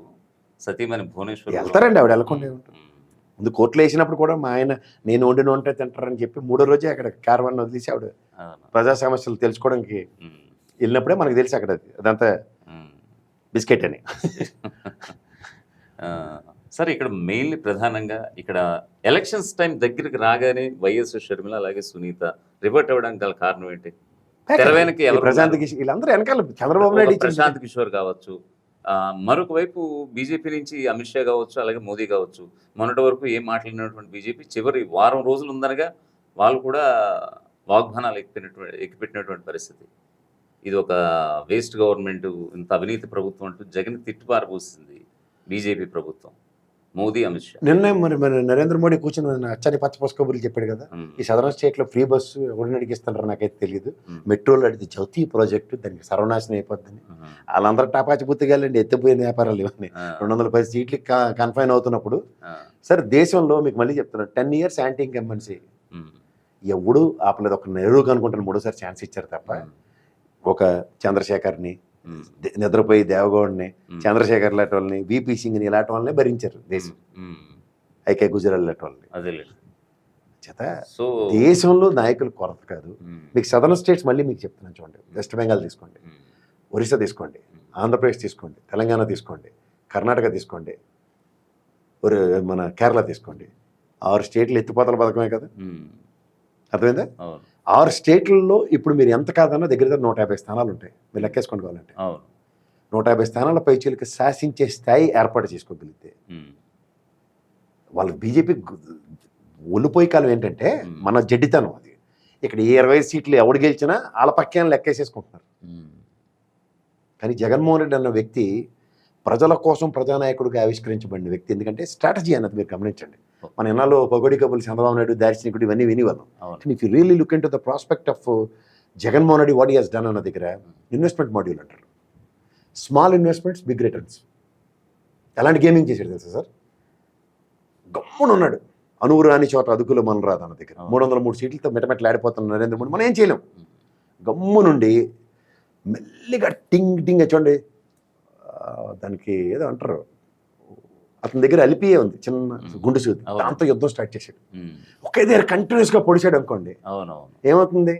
సతీమణి భువనేశ్వర్ వెళ్తారండి. ఆవిడ వెళ్ళకుండా ఉంటుంది. ముందు కోర్టులో వేసినప్పుడు కూడా మా ఆయన నేను వండిన వంట తింటారని చెప్పి 3వ రోజే అక్కడ కార్వాన్ని వదిలేసి ఆవిడ ప్రజా సమస్యలు తెలుసుకోవడానికి వెళ్ళినప్పుడే మనకు తెలిసి అక్కడ అదంతా బిస్కెట్ అని. సార్, ఇక్కడ మెయిన్లీ ప్రధానంగా ఇక్కడ ఎలక్షన్స్ టైం దగ్గరికి రాగానే వైఎస్ షర్మిల అలాగే సునీత రివర్ట్ అవ్వడానికి గల కారణం ఏంటి? తెరవేనకి ప్రశాంత్ కిషోర్ వీళ్ళందరూ వెనకాల చంద్రబాబు నాయుడు, ప్రశాంత్ కిషోర్ కావచ్చు, మరొక వైపు బీజేపీ నుంచి అమిత్ షా కావచ్చు, అలాగే మోదీ కావచ్చు. మొన్నటి వరకు ఏం మాట్లాడినటువంటి బీజేపీ చివరి వారం రోజులు ఉందనగా వాళ్ళు కూడా వాగ్బానాలు ఎక్కిపెట్టినటువంటి పరిస్థితి. ఇది ఒక వేస్ట్ గవర్నమెంట్, ఇంత అవినీతి ప్రభుత్వం అంటూ జగన్ తిట్టుపారబోసింది బీజేపీ ప్రభుత్వం, మోదీ, అమిత్ షా. నిన్న మరి నరేంద్ర మోడీ కూర్చొని అచ్చని పచ్చపసుకోబులు చెప్పాడు కదా, ఈ సదరన్ స్టేట్లో ఫ్రీ బస్సు ఎవరిని అడిగిస్తారో నాకైతే తెలియదు, మెట్రోలో అడిగితే జ్యోతి ప్రాజెక్టు దానికి సర్వనాశనం అయిపోద్దని. వాళ్ళందరూ టాపాచి పుత్తగాలండి, ఎత్తిపోయిన వ్యాపారాలు ఇవన్నీ. 210 సీట్లకి కన్ఫైన్ అవుతున్నప్పుడు సార్, దేశంలో మీకు మళ్ళీ చెప్తున్నారు 10 years యాంటీ ఇన్కంబెన్సీ ఎవడు ఆపలేదు. ఒక నెహ్రూ అనుకుంటాను 3వసారి ఛాన్స్ ఇచ్చారు తప్ప, ఒక చంద్రశేఖర్ని, నిద్రపోయి దేవగౌడ్ని, చంద్రశేఖర్ లాంటి వాళ్ళని, విపి సింగ్ని, ఇలాంటి వాళ్ళని భరించారు దేశం. ఐకే గుజరాల్ లాంటి వాళ్ళని చేత దేశంలో నాయకులు కొరత కాదు. మీకు సదరన్ స్టేట్స్ మళ్ళీ మీకు చెప్తున్నాను చూడండి, వెస్ట్ బెంగాల్ తీసుకోండి, ఒరిస్సా తీసుకోండి, ఆంధ్రప్రదేశ్ తీసుకోండి, తెలంగాణ తీసుకోండి, కర్ణాటక తీసుకోండి, మన కేరళ తీసుకోండి. 6 స్టేట్లు ఎత్తిపోతల పథకమే కదా, అర్థమైందా? 6 స్టేట్లలో ఇప్పుడు మీరు ఎంత కాదన్నా దగ్గర 150 స్థానాలు ఉంటాయి. మీరు లెక్కేసుకోండి కావాలంటే 150 స్థానాల పైచీలకి శాసించే స్థాయి ఏర్పాటు చేసుకోగలిగితే వాళ్ళకి బీజేపీ ఒలిపోయి కాలం ఏంటంటే మన జడ్డితనం అది. ఇక్కడ 20 సీట్లు ఎవడు గెలిచినా వాళ్ళ పక్కన లెక్కేసేసుకుంటున్నారు. కానీ జగన్మోహన్ రెడ్డి అన్న వ్యక్తి ప్రజల కోసం ప్రజానాయకుడిగా ఆవిష్కరించబడిన వ్యక్తి. ఎందుకంటే స్ట్రాటజీ అన్నది మీరు గమనించండి. మన ఎన్నాళ్ళు పొగడి కబులు, చంద్రబాబు నాయుడు, దార్శనికుడు ఇవన్నీ వినివాళ్ళం. If you really look into the prospect of Jaganmohan Reddy what he has done అన్న దగ్గర ఇన్వెస్ట్మెంట్ మాడ్యూల్ అంటారు. Small investments, big returns. ఎలాంటి గేమింగ్ చేశాడు తెలుసా సార్? గమ్మున ఉన్నాడు. అనువు రాని చోట అదుకులో మన రాదు అన్న దగ్గర 303 సీట్లతో మెటమెట్లాడిపోతున్న నరేంద్ర మోడీ మనం ఏం చేయలేం. గమ్ము నుండి మెల్లిగా టింగ్ టింగ్ చూడండి, దానికి ఏదో అంటారు, అతని దగ్గర అలిపియే ఉంది, చిన్న గుండు సూది, దాంతో యుద్ధం స్టార్ట్ చేశాడు. ఒకే దగ్గర కంటిన్యూస్గా పొడిచాడు అనుకోండి, ఏమవుతుంది?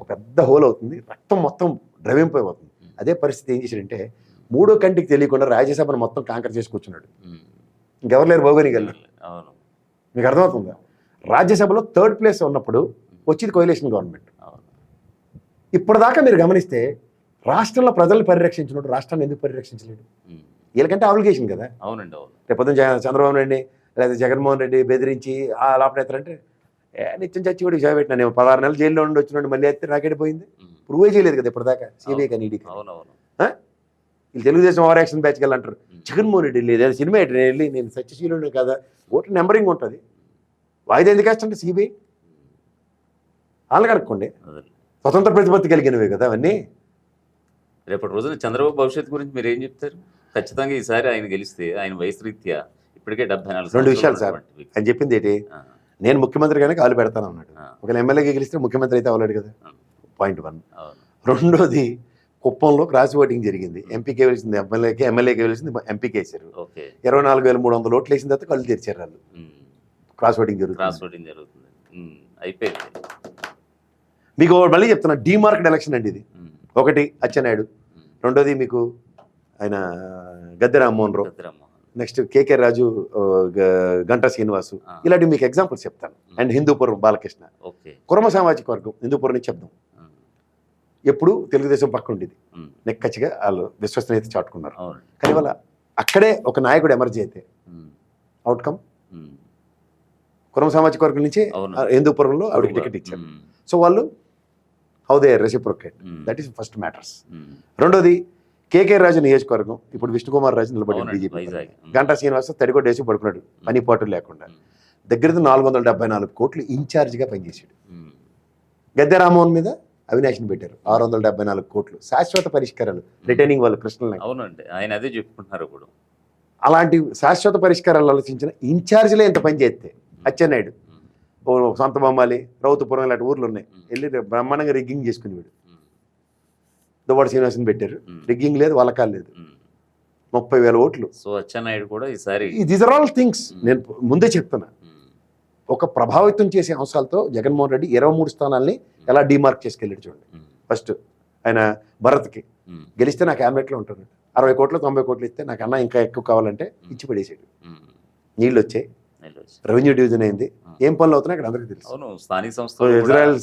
ఒక పెద్ద హోల్ అవుతుంది, రక్తం మొత్తం ద్రవింపోతుంది. అదే పరిస్థితి ఏం చేశాడంటే 3వ కంటికి తెలియకుండా రాజ్యసభను మొత్తం కాంకర్ చేసి కూర్చున్నాడు. ఇంకెవరు లేరు భౌగోళిక వెళ్ళి. మీకు అర్థమవుతుందా? రాజ్యసభలో 3rd ప్లేస్ ఉన్నప్పుడు వచ్చింది కోయలేషన్ గవర్నమెంట్. ఇప్పటిదాకా మీరు గమనిస్తే రాష్ట్రంలో ప్రజల్ని పరిరక్షించినట్టు రాష్ట్రాన్ని ఎందుకు పరిరక్షించలేడు? వీళ్ళకంటే ఆబ్లిగేషన్ కదా. అవునండి, అవును. రేపొద్దు చంద్రబాబు నాయుడిని లేదా జగన్మోహన్ రెడ్డి బెదిరించి ఆ లోపలెత్తారంటే నిత్యం చచ్చి కూడా విజయ పెట్టినా, నేను 16 నెలలు జైల్లో ఉండి వచ్చినట్టు మళ్ళీ అయితే రాకెడిపోయింది. ప్రూవే చేయలేదు కదా ఇప్పటిదాకా సిబిఐ కానీ ఈడీ. వీళ్ళు తెలుగుదేశం ఓవర్ యాక్షన్ బ్యాచ్కి వెళ్ళంటారు. జగన్మోహన్ రెడ్డి లేదు సినిమా వెళ్ళి నేను సత్యశీలుని కదా, ఓటు నెంబరింగ్ ఉంటుంది, వాయిదా ఎందుకు వేస్తుంటే సిబిఐ వాళ్ళని కనుక్కోండి. స్వతంత్ర ప్రతిపత్తి కలిగినవి కదా అవన్నీ. రేపటి రోజున చంద్రబాబు భవిష్యత్తు గురించి మీరు ఏం చెప్తారు? ఖచ్చితంగా ఈసారి ఆయన గెలిస్తే ఆయన వయసు రీత్యా ఇప్పటికే 74 రెండు విషయాలు సార్ ఆయన చెప్పింది ఏంటి, నేను ముఖ్యమంత్రిగానే కాలు పెడతాను అన్నాడు. ఒక ఎమ్మెల్యేగా గెలిస్తే ముఖ్యమంత్రి అయితే అవ్వలేడు కదా, పాయింట్ 1. రెండోది కుప్పంలో క్రాస్ ఓటింగ్ జరిగింది, ఎంపీకి వెళ్ళింది ఎమ్మెల్యేకి, ఎమ్మెల్యేకి వెళ్ళింది ఎంపీకి వేసారు. 24,300 ఓట్లు వేసిన తర్వాత కళ్ళు తెరిచారు వాళ్ళు. క్రాస్ ఓటింగ్ జరుగుతుంది. అయిపోయింది. మీకు మళ్ళీ చెప్తున్నా, డీమార్క్డ్ ఎలక్షన్ అండి ఇది. ఒకటి అచ్చెన్నాయుడు, రెండోది మీకు ఆయన గద్దె రామ్మోహన్ రావు, నెక్స్ట్ కేకే రాజు, గంటా శ్రీనివాసు, ఇలాంటి మీకు ఎగ్జాంపుల్స్ చెప్తాను. అండ్ హిందూపురం బాలకృష్ణ, కుర్మ సామాజిక వర్గం హిందూపురం నుంచి చెప్దాం. ఎప్పుడు తెలుగుదేశం పక్క ఉండేది, నెక్కచ్చిగా వాళ్ళు విశ్వసనీయత చాటుకున్నారు. కానీ వాళ్ళ అక్కడే ఒక నాయకుడు ఎమర్జీ అయితే అవుట్కమ్ కుర్మ సామాజిక వర్గం నుంచి హిందూపురంలో ఆవిడకి టికెట్ ఇచ్చారు. సో వాళ్ళు how they reciprocate, that is first matters. రెండోది కేకే రాజు నియోజకవర్గం, ఇప్పుడు విష్ణుకుమార్ రాజు నిలబడి బీజేపీ, గంటా శ్రీనివాస తడిగొడ్డ వేసి పడుకున్నాడు పని పాటు లేకుండా. దగ్గర 474 కోట్లు ఇన్ఛార్జిగా పనిచేశాడు. గద్దె రామ్మోహన్ మీద అవినాష్ని పెట్టారు, 674 కోట్లు శాశ్వత పరిష్కారాలు, రిటైనింగ్ వాళ్ళు కృష్ణన్. అవునండి, ఆయన అదే చెప్పుకుంటున్నారు ఇప్పుడు. అలాంటి శాశ్వత పరిష్కారాలు ఆలోచించిన ఇన్ఛార్జిలే ఎంత పని చేస్తే, అచ్చెన్నాయుడు సొంత బొమ్మాలి, రౌతుపురం ఇలాంటి ఊర్లు ఉన్నాయి, వెళ్ళి బ్రహ్మాండంగా రిగ్గింగ్ చేసుకుని వీడు దువ్వాడ శ్రీనివాసని పెట్టారు. రిగ్గింగ్ లేదు, వాళ్ళకాలు లేదు, 30,000 ఓట్లు. సో అచ్చెన్నాయుడు కూడా ఈసారి దీస్ ఆర్ ఆల్ థింగ్స్ నేను ముందే చెప్తున్నా. ఒక ప్రభావితం చేసే అంశాలతో జగన్మోహన్ రెడ్డి 23 స్థానాల్ని ఎలా డిమార్క్ చేసుకెళ్ళాడు చూడండి. ఫస్ట్ ఆయన భరత్కి గెలిస్తే నా క్యాబినెట్లో ఉంటాడు, 60 కోట్లు 90 కోట్లు ఇస్తే నాకు అన్న ఇంకా ఎక్కువ కావాలంటే ఇచ్చి పడేసాడు. నీళ్ళు వచ్చాయి, రెవెన్యూ డివిజన్ అయింది, ఏం పనులు అవుతున్నాయి అక్కడ అందరికీ తెలుసు. స్థానిక సంస్థ ఇజ్రాయెల్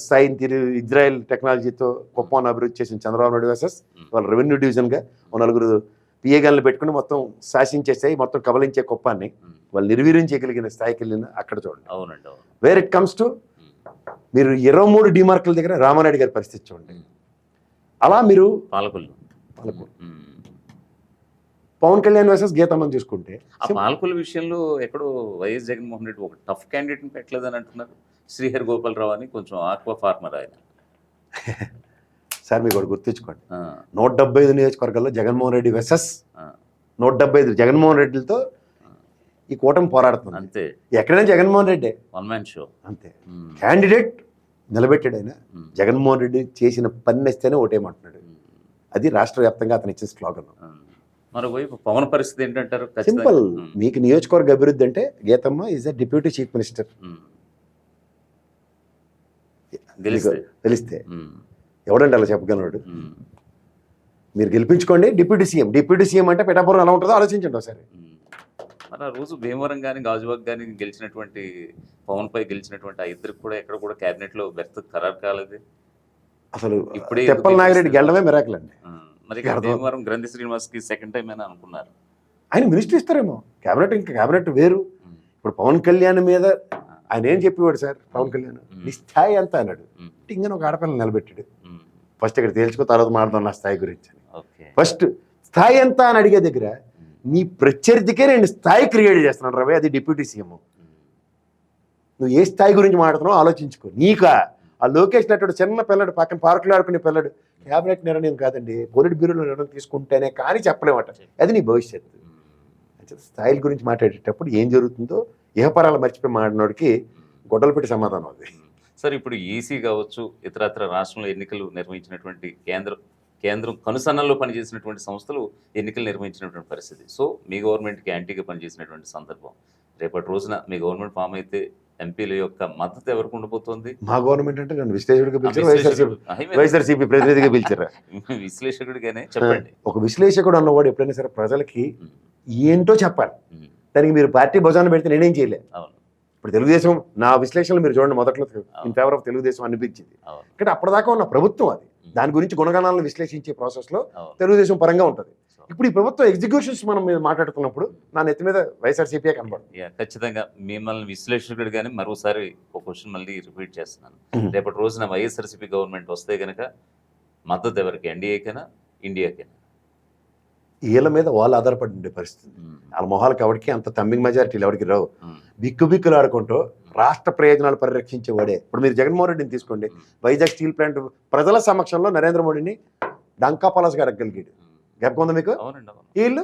ఇజ్రాయెల్ టెక్నాలజీతో కుప్పాన్ని అభివృద్ధి చేసిన చంద్రబాబు నాయుడు వర్సెస్ వాళ్ళ రెవెన్యూ డివిజన్గా 4 పిఏగాలను పెట్టుకుని మొత్తం శాసించేస్తాయి, మొత్తం కబలించే కుప్పాన్ని వాళ్ళు నిర్వీర్యం చేయగలిగిన స్థాయికి వెళ్ళిన అక్కడ చూడండి. అవునండి. వేర్ ఇట్ కమ్స్ టు మీరు 23 డిమార్కుల దగ్గర రామానాయుడు గారి పరిస్థితి చూడండి. అలా మీరు పాలకులు పవన్ కళ్యాణ్ వర్సెస్ గీతమ్మని చూసుకుంటే, ఆ పాలకుల విషయంలో ఎక్కడో వైఎస్ జగన్మోహన్ రెడ్డి ఒక టఫ్ క్యాండిడేట్ని పెట్టలేదని అంటున్నారు. శ్రీహరి గోపాలరావు అని కొంచెం ఆక్వా ఫార్మర్ ఆయన. సార్ మీకు ఒకటి గుర్తించుకోండి, 175 నియోజకవర్గాల్లో జగన్మోహన్ రెడ్డి వర్సెస్ 175 జగన్మోహన్ రెడ్డిలతో ఈ కూటమి పోరాడుతుంది. అంతే, ఎక్కడైనా Jaganmohan Reddy one man show అంతే. క్యాండిడేట్ నిలబెట్టాడు ఆయన, జగన్మోహన్ రెడ్డి చేసిన పని నేస్తేనే ఓటేయమంటున్నాడు. అది రాష్ట్ర వ్యాప్తంగా అతను ఇచ్చిన స్లోగన్. మరోవైపు పవన్ పరిస్థితి ఏంటంటారు? సింపుల్, మీకు నియోజకవర్గ అభివృద్ధి అంటే గీతమ్మ is the deputy chief minister. తెలిస్తే ఎవడంటే అలా చెప్పగలడు? మీరు గెలిపించుకోండి డిప్యూటీ సీఎం. డిప్యూటీ సీఎం అంటే పిఠాపురం ఎలా ఉంటుందో ఆలోచించండి ఒకసారి. మన రోజు భీమవరం కానీ గాజువాక్ కానీ గెలిచినటువంటి పవన్ పై గెలిచినటువంటి ఆ ఇద్దరికి కూడా ఎక్కడ కూడా క్యాబినెట్ లో బెర్త్ ఖరారు కాలేదు. అసలు ఇప్పుడే తెప్పల నాగిరెడ్డి గెలడమే మిరాకిల్ అండి. మరి భీమవరం గ్రంథి శ్రీనివాస్ కి సెకండ్ టైం అయినా అనుకున్నారు. ఆయన మినిస్టర్ ఇస్తారేమో, క్యాబినెట్ ఇంకా క్యాబినెట్ వేరు. ఇప్పుడు పవన్ కళ్యాణ్ మీద ఆయన ఏం చెప్పేవాడు సార్? పవన్ కళ్యాణ్ నీ స్థాయి ఎంత అన్నాడు, ఇంకని ఒక ఆడపిల్లని నిలబెట్టాడు. ఫస్ట్ ఇక్కడ తేల్చుకో, తర్వాత మాట్లాడదాం నా స్థాయి గురించి అని. ఫస్ట్ స్థాయి ఎంత అని అడిగే దగ్గర నీ ప్రత్యర్థికే నేను స్థాయి క్రియేట్ చేస్తున్నాను రవి, అది డిప్యూటీ సీఎం. నువ్వు ఏ స్థాయి గురించి మాట్లాడుతున్నావు ఆలోచించుకో. నీకా ఆ లోకేష్ నటుడు చిన్న పిల్లడు పక్కన పార్కులో ఆడుకునే పిల్లడు క్యాబినెట్ నిర్ణయం కాదండి, పొలిట్ బ్యూరోలో నిర్ణయం తీసుకుంటేనే కానీ చెప్పలేమట. అది నీ భవిష్యత్తు. స్థాయిల గురించి మాట్లాడేటప్పుడు ఏం జరుగుతుందో ఇహపరాలు మర్చిపోయి మాట్లాడినోడికి గొడ్డలు పెట్టి సమాధానం అది. సార్, ఇప్పుడు ఈసీ కావచ్చు, ఇతరత్ర రాష్ట్రంలో ఎన్నికలు నిర్వహించినటువంటి కేంద్రం కనుసన్నల్లో పనిచేసినటువంటి సంస్థలు ఎన్నికలు నిర్వహించినటువంటి పరిస్థితి. సో మీ గవర్నమెంట్కి యాంటీగా పనిచేసినటువంటి సందర్భం. రేపటి రోజున మీ గవర్నమెంట్ ఫామ్ అయితే ఎంపీల యొక్క మద్దతు ఎవరికి ఉండబోతోంది? మా గవర్నమెంట్ అంటే నన్ను విశ్లేషకుడిగా పిలిచారు, వైఎస్ఆర్సీపీ ప్రతినిధిగా పిలిచారా? విశ్లేషకుడిగానే చెప్పండి. ఒక విశ్లేషకుడు అన్నవాడు ఎప్పుడైనా సరే ప్రజలకి ఏంటో చెప్పాలి. దానికి మీరు పార్టీ భుజాన్ని పెడితే నేనేం చేయలేదు. ఇప్పుడు తెలుగుదేశం నా విశ్లేషణలు మీరు చూడండి, మొదట్లో ఇన్ ఫేవర్ ఆఫ్ తెలుగుదేశం అనిపించింది. కానీ అప్పటిదాకా ఉన్న ప్రభుత్వం అది, దాని గురించి గుణగణాలను విశ్లేషించే ప్రాసెస్లో తెలుగుదేశం పరంగా ఉంటుంది. ఇప్పుడు ఈ ప్రభుత్వం ఎగ్జిక్యూషన్స్ మనం మీద మాట్లాడుతున్నప్పుడు నా నెత్తి మీద వైఎస్ఆర్సీపీ కనబడుతుంది. ఖచ్చితంగా మిమ్మల్ని విశ్లేషకుడిగానే మరోసారి ఒక క్వశ్చన్ మళ్ళీ రిపీట్ చేస్తున్నాను. రేపటి రోజున వైఎస్ఆర్సీపీ గవర్నమెంట్ వస్తే కనుక మద్దతు ఎవరికి? ఎన్డీఏకైనా ఇండియాకైనా? వీళ్ళ మీద వాళ్ళు ఆధారపడి ఉండే పరిస్థితి. వాళ్ళ మొహాలకు ఎవరికి అంత తమ్మింగ్ మెజారిటీలు ఎవరికి రావు. బిక్కులు ఆడుకుంటూ రాష్ట్ర ప్రయోజనాలు పరిరక్షించేవాడే. ఇప్పుడు మీరు జగన్మోహన్ రెడ్డిని తీసుకోండి, వైజాగ్ స్టీల్ ప్లాంట్ ప్రజల సమక్షంలో నరేంద్ర మోడీని డంకా పలాస్గా అడగలిగాడు. జ్ఞాపకం ఉందా మీకు? వీళ్ళు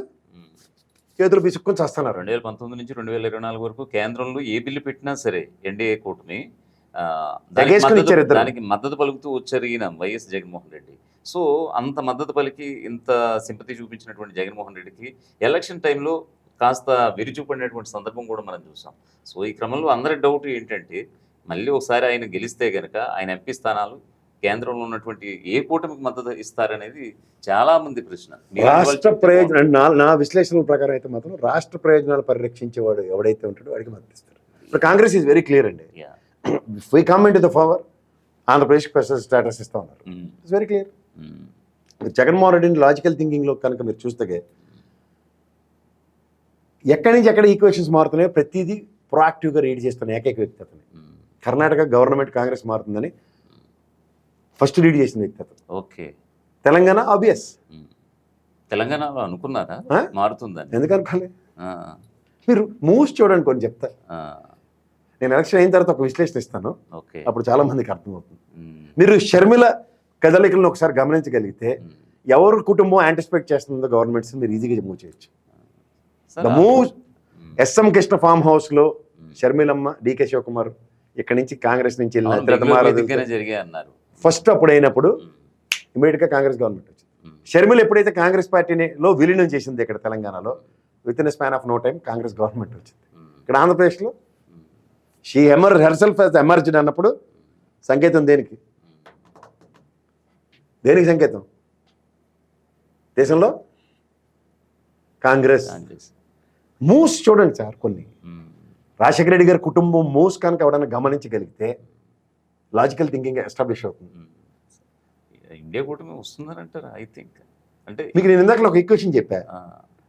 చేతులు పిసుక్కొని చేస్తున్నారు. 2019 నుంచి 2024 వరకు కేంద్రంలో ఏ బిల్లు పెట్టినా సరే ఎన్డీఏ కూటమి దానికి మద్దతు పలుకుతూ వచ్చారు ఈయన వైఎస్ జగన్మోహన్ రెడ్డి. సో అంత మద్దతు పలికి ఇంత సింపతి చూపించినటువంటి జగన్మోహన్ రెడ్డికి ఎలక్షన్ టైంలో కాస్త విరుచుపడినటువంటి సందర్భం కూడా మనం చూసాం. సో ఈ క్రమంలో అందరి డౌట్ ఏంటంటే మళ్ళీ ఒకసారి ఆయన గెలిస్తే కనుక ఆయన ఎంపీ స్థానాలు కేంద్రంలో ఉన్నటువంటి ఏ కూటమికి మద్దతు ఇస్తారనేది చాలా మంది ప్రశ్న. రాష్ట్ర ప్రయోజనం నా విశ్లేషణ ప్రకారం అయితే మాత్రం రాష్ట్ర ప్రయోజనాలు పరిరక్షించేవాడు ఎవడైతే ఉంటాడో వాడికి మద్దతు ఇస్తారు. ఇప్పుడు కాంగ్రెస్ ఈజ్ వెరీ క్లియర్ అండి. We come into the power, ఆంధ్రప్రదేశ్కి స్పెషల్ స్టేటస్ ఇస్తా ఉన్నారు. It's very clear. జగన్మోహన్ రెడ్డిని లాజికల్ థింకింగ్లో కనుక మీరు చూస్తే ఎక్కడి నుంచి ఎక్కడ ఈక్వేషన్స్ మారుతున్నాయో ప్రతిదీ ప్రొయాక్టివ్గా రీడ్ చేస్తున్న ఏకైక వ్యక్తి అతను. కర్ణాటక గవర్నమెంట్ కాంగ్రెస్ మారుతుందని ఫస్ట్ రీడ్ చేసిన వ్యక్తి అతను. ఓకే. తెలంగాణ ఆబ్వియస్. తెలంగాణలో అనుకున్నారా మారుతుందని? ఎందుకు అనుకోలే? మీరు మూవ్స్ చూడండి కొన్ని చెప్తా. నేను ఎలక్షన్ అయిన తర్వాత ఒక విశ్లేషణ ఇస్తాను, అప్పుడు చాలా మందికి అర్థమవుతుంది. మీరు షర్మిల కదలికలను ఒకసారి గమనించగలిగితే ఎవరు కుటుంబం యాంటిసిపేట్ చేస్తుందో గవర్నమెంట్స్ మీరు ఈజీగా మూవ్ చేయొచ్చు. The move SM Krishna farm house లో షర్మిలమ్మ, డికే శివకుమార్ ఇక్కడి నుంచి కాంగ్రెస్ నుంచి వెళ్ళిన ఫస్ట్ అప్పుడు అయినప్పుడు ఇమీడియట్ గా కాంగ్రెస్ గవర్నమెంట్ వచ్చింది. షర్మిల ఎప్పుడైతే కాంగ్రెస్ పార్టీలో విలీనం చేసింది ఇక్కడ తెలంగాణలో, within span of no time Congress government వచ్చింది. ఇక్కడ ఆంధ్రప్రదేశ్లో షీ హెర్సెల్ఫ్ యాజ్ ఎమర్జ్డ్ అన్నప్పుడు సంకేతం దేనికి సంకేతం? దేశంలో కాంగ్రెస్ మూవ్స్ చూడండి సార్. కొన్ని రాజశేఖర రెడ్డి గారి కుటుంబం మూవ్స్ కనుక ఎవడన్నా గమనించగలిగితే లాజికల్ థింకింగ్ ఎస్టాబ్లిష్ అవుతుంది. ఇండియా కూటమి వస్తుందంటారా? ఐ థింక్ అంటే మీకు నేను ఇందాక ఒక ఈక్వేషన్ చెప్పా,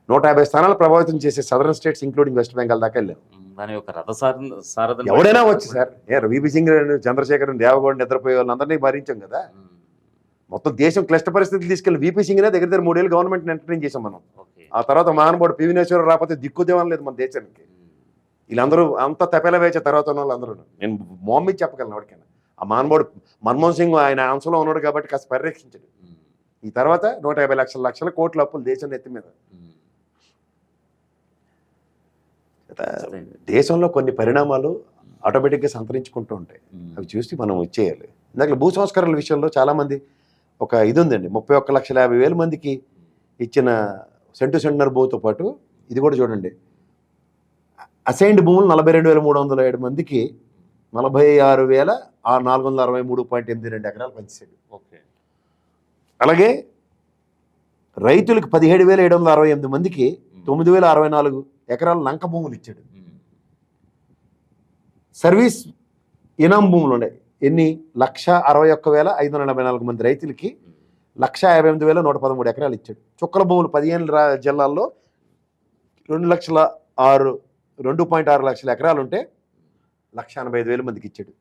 150 స్థానాలు ప్రభావితం చేసే southern states including west Bengal దాకా వెళ్ళాం. దాని యొక్క రథసారథి ఎవడైనా వచ్చి సార్, వీపీ సింగ్, చంద్రశేఖర్, దేవగౌడ నిద్రపోయే వాళ్ళందరినీ భరించాం కదా. మొత్తం దేశం క్లిష్ట పరిస్థితులు తీసుకెళ్ళి వీపీ సింగ్ దగ్గర 3 ఏళ్ళు గవర్నమెంట్ ఎంటర్టైన్ చేసాం మనం. ఆ తర్వాత మహానుభావుడు పివి నరసింహారావు రాకపోతే దిక్కుదేవం లేదు మన దేశానికి. వీళ్ళందరూ అంతా తపేలా వేసే తర్వాత ఉన్న వాళ్ళందరూ నేను మామ్మీ చెప్పగలను ఎవరికైనా. ఆ మహానుభావుడు మన్మోహన్ సింగ్ ఆయన అంశంలో ఉన్నాడు కాబట్టి కాస్త పరిరక్షించాడు. ఈ తర్వాత 150 లక్షల కోట్ల అప్పులు దేశం నెత్తి మీద. దేశంలో కొన్ని పరిణామాలు ఆటోమేటిక్గా సంతరించుకుంటూ ఉంటాయి. అవి చూసి మనం వచ్చేయాలి. ఇందాక భూ సంస్కరణల విషయంలో చాలామంది ఒక ఇది ఉందండి, 31,50,000 మందికి ఇచ్చిన సెంటున్నర భూతో పాటు ఇది కూడా చూడండి, అసైన్డ్ భూములు 42,307 మందికి 46,463.82 ఎకరాలు పంచాడు. అలాగే రైతులకు 17,768 మందికి 9,064 ఎకరాలు లంక భూములు ఇచ్చాడు. సర్వీస్ ఇనాం భూములు ఉన్నాయి ఎన్ని? 161,544 మంది రైతులకి 158,113 ఎకరాలు ఇచ్చాడు. చుక్కల భూములు 15 జిల్లాల్లో 2.6 లక్షల ఎకరాలు ఉంటే 185,000 మందికి ఇచ్చాడు.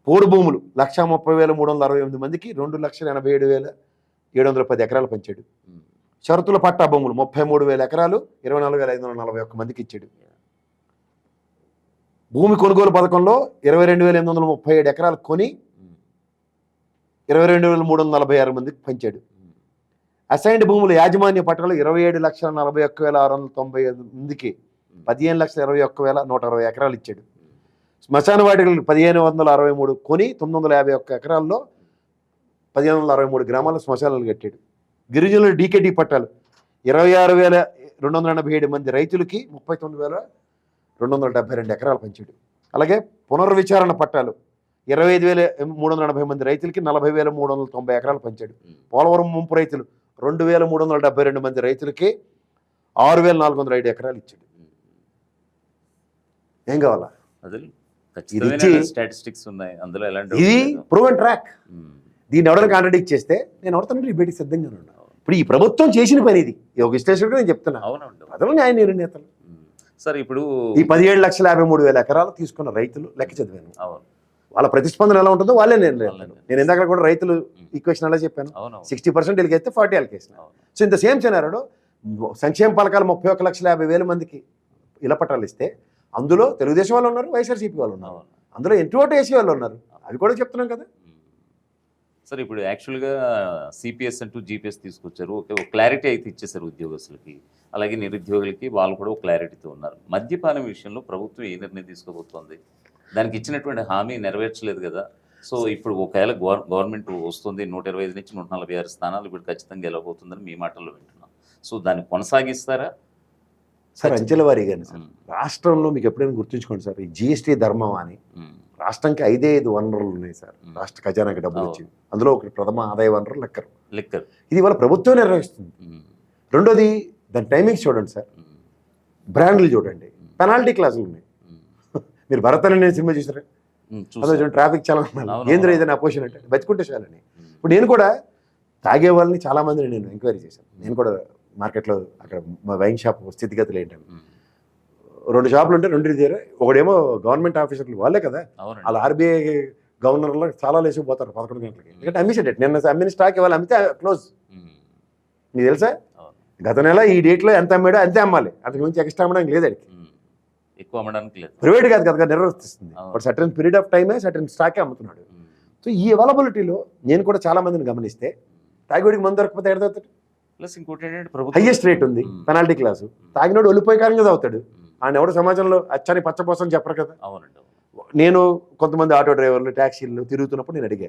పోడు భూములు 130,368 మందికి 2,87,710 ఎకరాలు పంచాడు. షరతుల పట్టా భూములు 33,000 ఎకరాలు 24,541 మందికి ఇచ్చాడు. భూమి కొనుగోలు పథకంలో 22,837 ఎకరాలు కొని 22,346 మందికి పంచాడు. అసైన్డ్ భూములు యాజమాన్య పట్టాలు 27,41,695 మందికి 15,21,120 ఎకరాలు ఇచ్చాడు. శ్మశాన వాటికలు 1,563 కొని 951 ఎకరాల్లో 1,563 గ్రామాల శ్మశానాలు కట్టాడు. గిరిజనుల డీకేటీ పట్టాలు 26,287 మంది రైతులకి 39,272 ఎకరాలు పంచాడు. అలాగే పునర్విచారణ పట్టాలు 25,380 మంది రైతులకి 40,390 ఎకరాలు పంచాడు. పోలవరం ముంపు రైతులు 2,372 మంది రైతులకి 6,405 ఎకరాలు ఇచ్చాడు. ఏం కావాలా? ఇది ప్రూవెన్ ట్రాక్. దీన్ని ఎవరైనా కాంట్రాడిక్ట్ చేస్తే నేను ఎవరితో డిబేట్కి సిద్ధంగా ఉన్నాను. ఇప్పుడు ఈ ప్రభుత్వం చేసిన పని ఇది. ఒక విశ్లేషకుడు నేను చెప్తున్నా, ప్రజలు న్యాయ నిర్ణేతలు. సరే, ఇప్పుడు ఈ 17,53,000 ఎకరాలు తీసుకున్న రైతులు లెక్క చదివాను. వాళ్ళ ప్రతిస్పందన ఎలా ఉంటుందో వాళ్ళే నేను ఇందాక కూడా రైతులు ఈక్వేషన్ ఎలా చెప్పాను. 60% వీళ్ళకి వేస్తే 40 వాళ్ళకి వేసిన. సో ఇంత సేమ్ సినారియోలో సంక్షేమ పథకాలు 31,50,000 మందికి ఇళ్ల పట్టాలు ఇస్తే అందులో తెలుగుదేశం వాళ్ళు ఉన్నారు, వైఎస్ఆర్సీపీ వాళ్ళు ఉన్నారు, అవును. అందులో ఎంట్రోటి వేసే వాళ్ళు ఉన్నారు. అది కూడా చెప్తున్నాం కదా. సార్ ఇప్పుడు యాక్చువల్గా సిపిఎస్ అంటూ జీపీఎస్ తీసుకొచ్చారు. ఓకే, ఒక క్లారిటీ అయితే ఇచ్చేసారు ఉద్యోగస్తులకి, అలాగే నిరుద్యోగులకి. వాళ్ళు కూడా ఒక క్లారిటీతో ఉన్నారు. మద్యపానం విషయంలో ప్రభుత్వం ఏ నిర్ణయం తీసుకోబోతోంది? దానికి ఇచ్చినటువంటి హామీ నెరవేర్చలేదు కదా. సో ఇప్పుడు ఒకవేళ గవర్నమెంట్ వస్తుంది, 125 నుంచి 146 స్థానాలు ఇప్పుడు ఖచ్చితంగా గెలవబోతుందని మీ మాటల్లో వింటున్నాం. సో దాన్ని కొనసాగిస్తారా? సార్ అంచెల వారీగానే సార్. రాష్ట్రంలో మీకు ఎప్పుడైనా గుర్తుంచుకోండి సార్, ఈ జిఎస్టీ ధర్మం అని రాష్ట్రానికి 5 వనరులు ఉన్నాయి సార్. రాష్ట్ర ఖజానాకి డబ్బులు వచ్చింది. అందులో ఒకటి ప్రథమ ఆదాయ వనరు లెక్కర్. ఇది ఇవాళ ప్రభుత్వం నిర్వహిస్తుంది. రెండోది దాని టైమింగ్స్ చూడండి సార్, బ్రాండ్లు చూడండి, పెనాల్టీ క్లాసులు ఉన్నాయి. మీరు భరత్ అనే సినిమా చూసారా? అందులో ట్రాఫిక్ చాలా ఏంద్ర ఏదైనా అపోజిషన్ అంటే బతికుంటే చాలని. ఇప్పుడు నేను కూడా తాగే వాళ్ళని చాలా మందిని నేను ఎంక్వైరీ చేశాను. నేను కూడా మార్కెట్లో అక్కడ మా వైన్ షాప్ స్థితిగతులు ఏంటంటే 2 షాపులు ఉంటే 2 దగ్గర ఒకడేమో గవర్నమెంట్ ఆఫీసర్లు వాళ్ళే కదా, వాళ్ళ ఆర్బీఐ గవర్నర్లో చాలా లేచిపోతారు 11 గంటలకి. ఎందుకంటే అమ్మేసేట నిన్న అమ్మిన స్టాక్ ఇవాళ అమ్మితే క్లోజ్. మీకు తెలుసా గత నెల ఈ డేట్లో ఎంత అమ్మాడో అంతే అమ్మాలి, అంతకు మించి ఎక్స్ట్రా అమ్మడానికి లేదు. అడిగి ఎక్కువ అమ్మడానికి లేదు, ప్రైవేట్ కాదు కదా నిర్వర్తిస్తుంది. బట్ సర్టన్ పీరియడ్ ఆఫ్ టైమే సర్టన్ స్టాకే అమ్ముతున్నాడు. సో ఈ అవైలబిలిటీలో నేను కూడా చాలా మందిని గమనిస్తే తాగిడికి మందు దొరకపోతే ఎడదవుతాడు. ప్లస్ ఇంకోటి ఏంటంటే హైయెస్ట్ రేట్ ఉంది పెనాల్టీ క్లాసు. తాగినోడు ఒలిపోయే కారణంగా అవుతాడు. ఆయన ఎవడు సమాజంలో అచ్చని పచ్చపోసం చెప్పరు కదా. అవునండి. నేను కొంతమంది ఆటో డ్రైవర్లు ట్యాక్సీలు తిరుగుతున్నప్పుడు నేను అడిగా,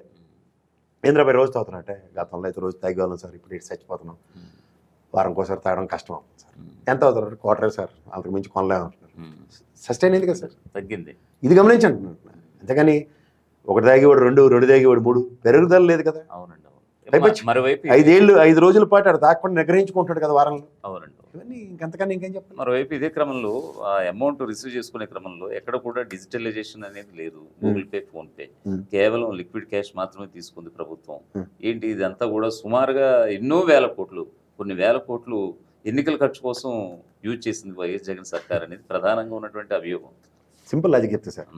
ఏంద్రబాయ్ రోజు తాగుతున్నట్టే, గతంలో అయితే రోజు తాగేవాళ్ళం సార్, ఇప్పుడు ఇటు చచ్చిపోతున్నాం, వారంకోసారి తాగడం కష్టం అవుతుంది సార్. ఎంత అవుతారు? క్వార్టర్ సార్, అంతకు మించి కొనలేమంటున్నారు. సస్టైన్ అయింది కదా సార్, తగ్గింది. ఇది గమనించి అంటున్నాను. అంతేగాని ఒకటి తాగేవాడు 2, 2 తాగేవాడు 3 పెరుగుదల లేదు కదా. అవునండి. మరోవైపు 5 రోజుల పాటు అక్కడ తాకుండా నిగ్రహించుకుంటాడు కదా వారంలో. అవునండి. ఇవన్నీ ఇంకంతకన్నా ఇంకేం చెప్పాలి. మరోవైపు ఇదే క్రమంలో ఆ అమౌంట్ రిసీవ్ చేసుకునే క్రమంలో ఎక్కడ కూడా డిజిటలైజేషన్ అనేది లేదు. గూగుల్ పే, ఫోన్ పే, కేవలం లిక్విడ్ క్యాష్ మాత్రమే తీసుకుంది ప్రభుత్వం. ఏంటి ఇదంతా కూడా సుమారుగా ఎన్నో వేల కోట్లు, కొన్ని వేల కోట్లు ఎన్నికల ఖర్చు కోసం యూజ్ చేసింది వైఎస్ జగన్ సర్కార్ అనేది ప్రధానంగా ఉన్నటువంటి అభియోగం. సింపుల్ లాజిక్ చెప్తే సార్,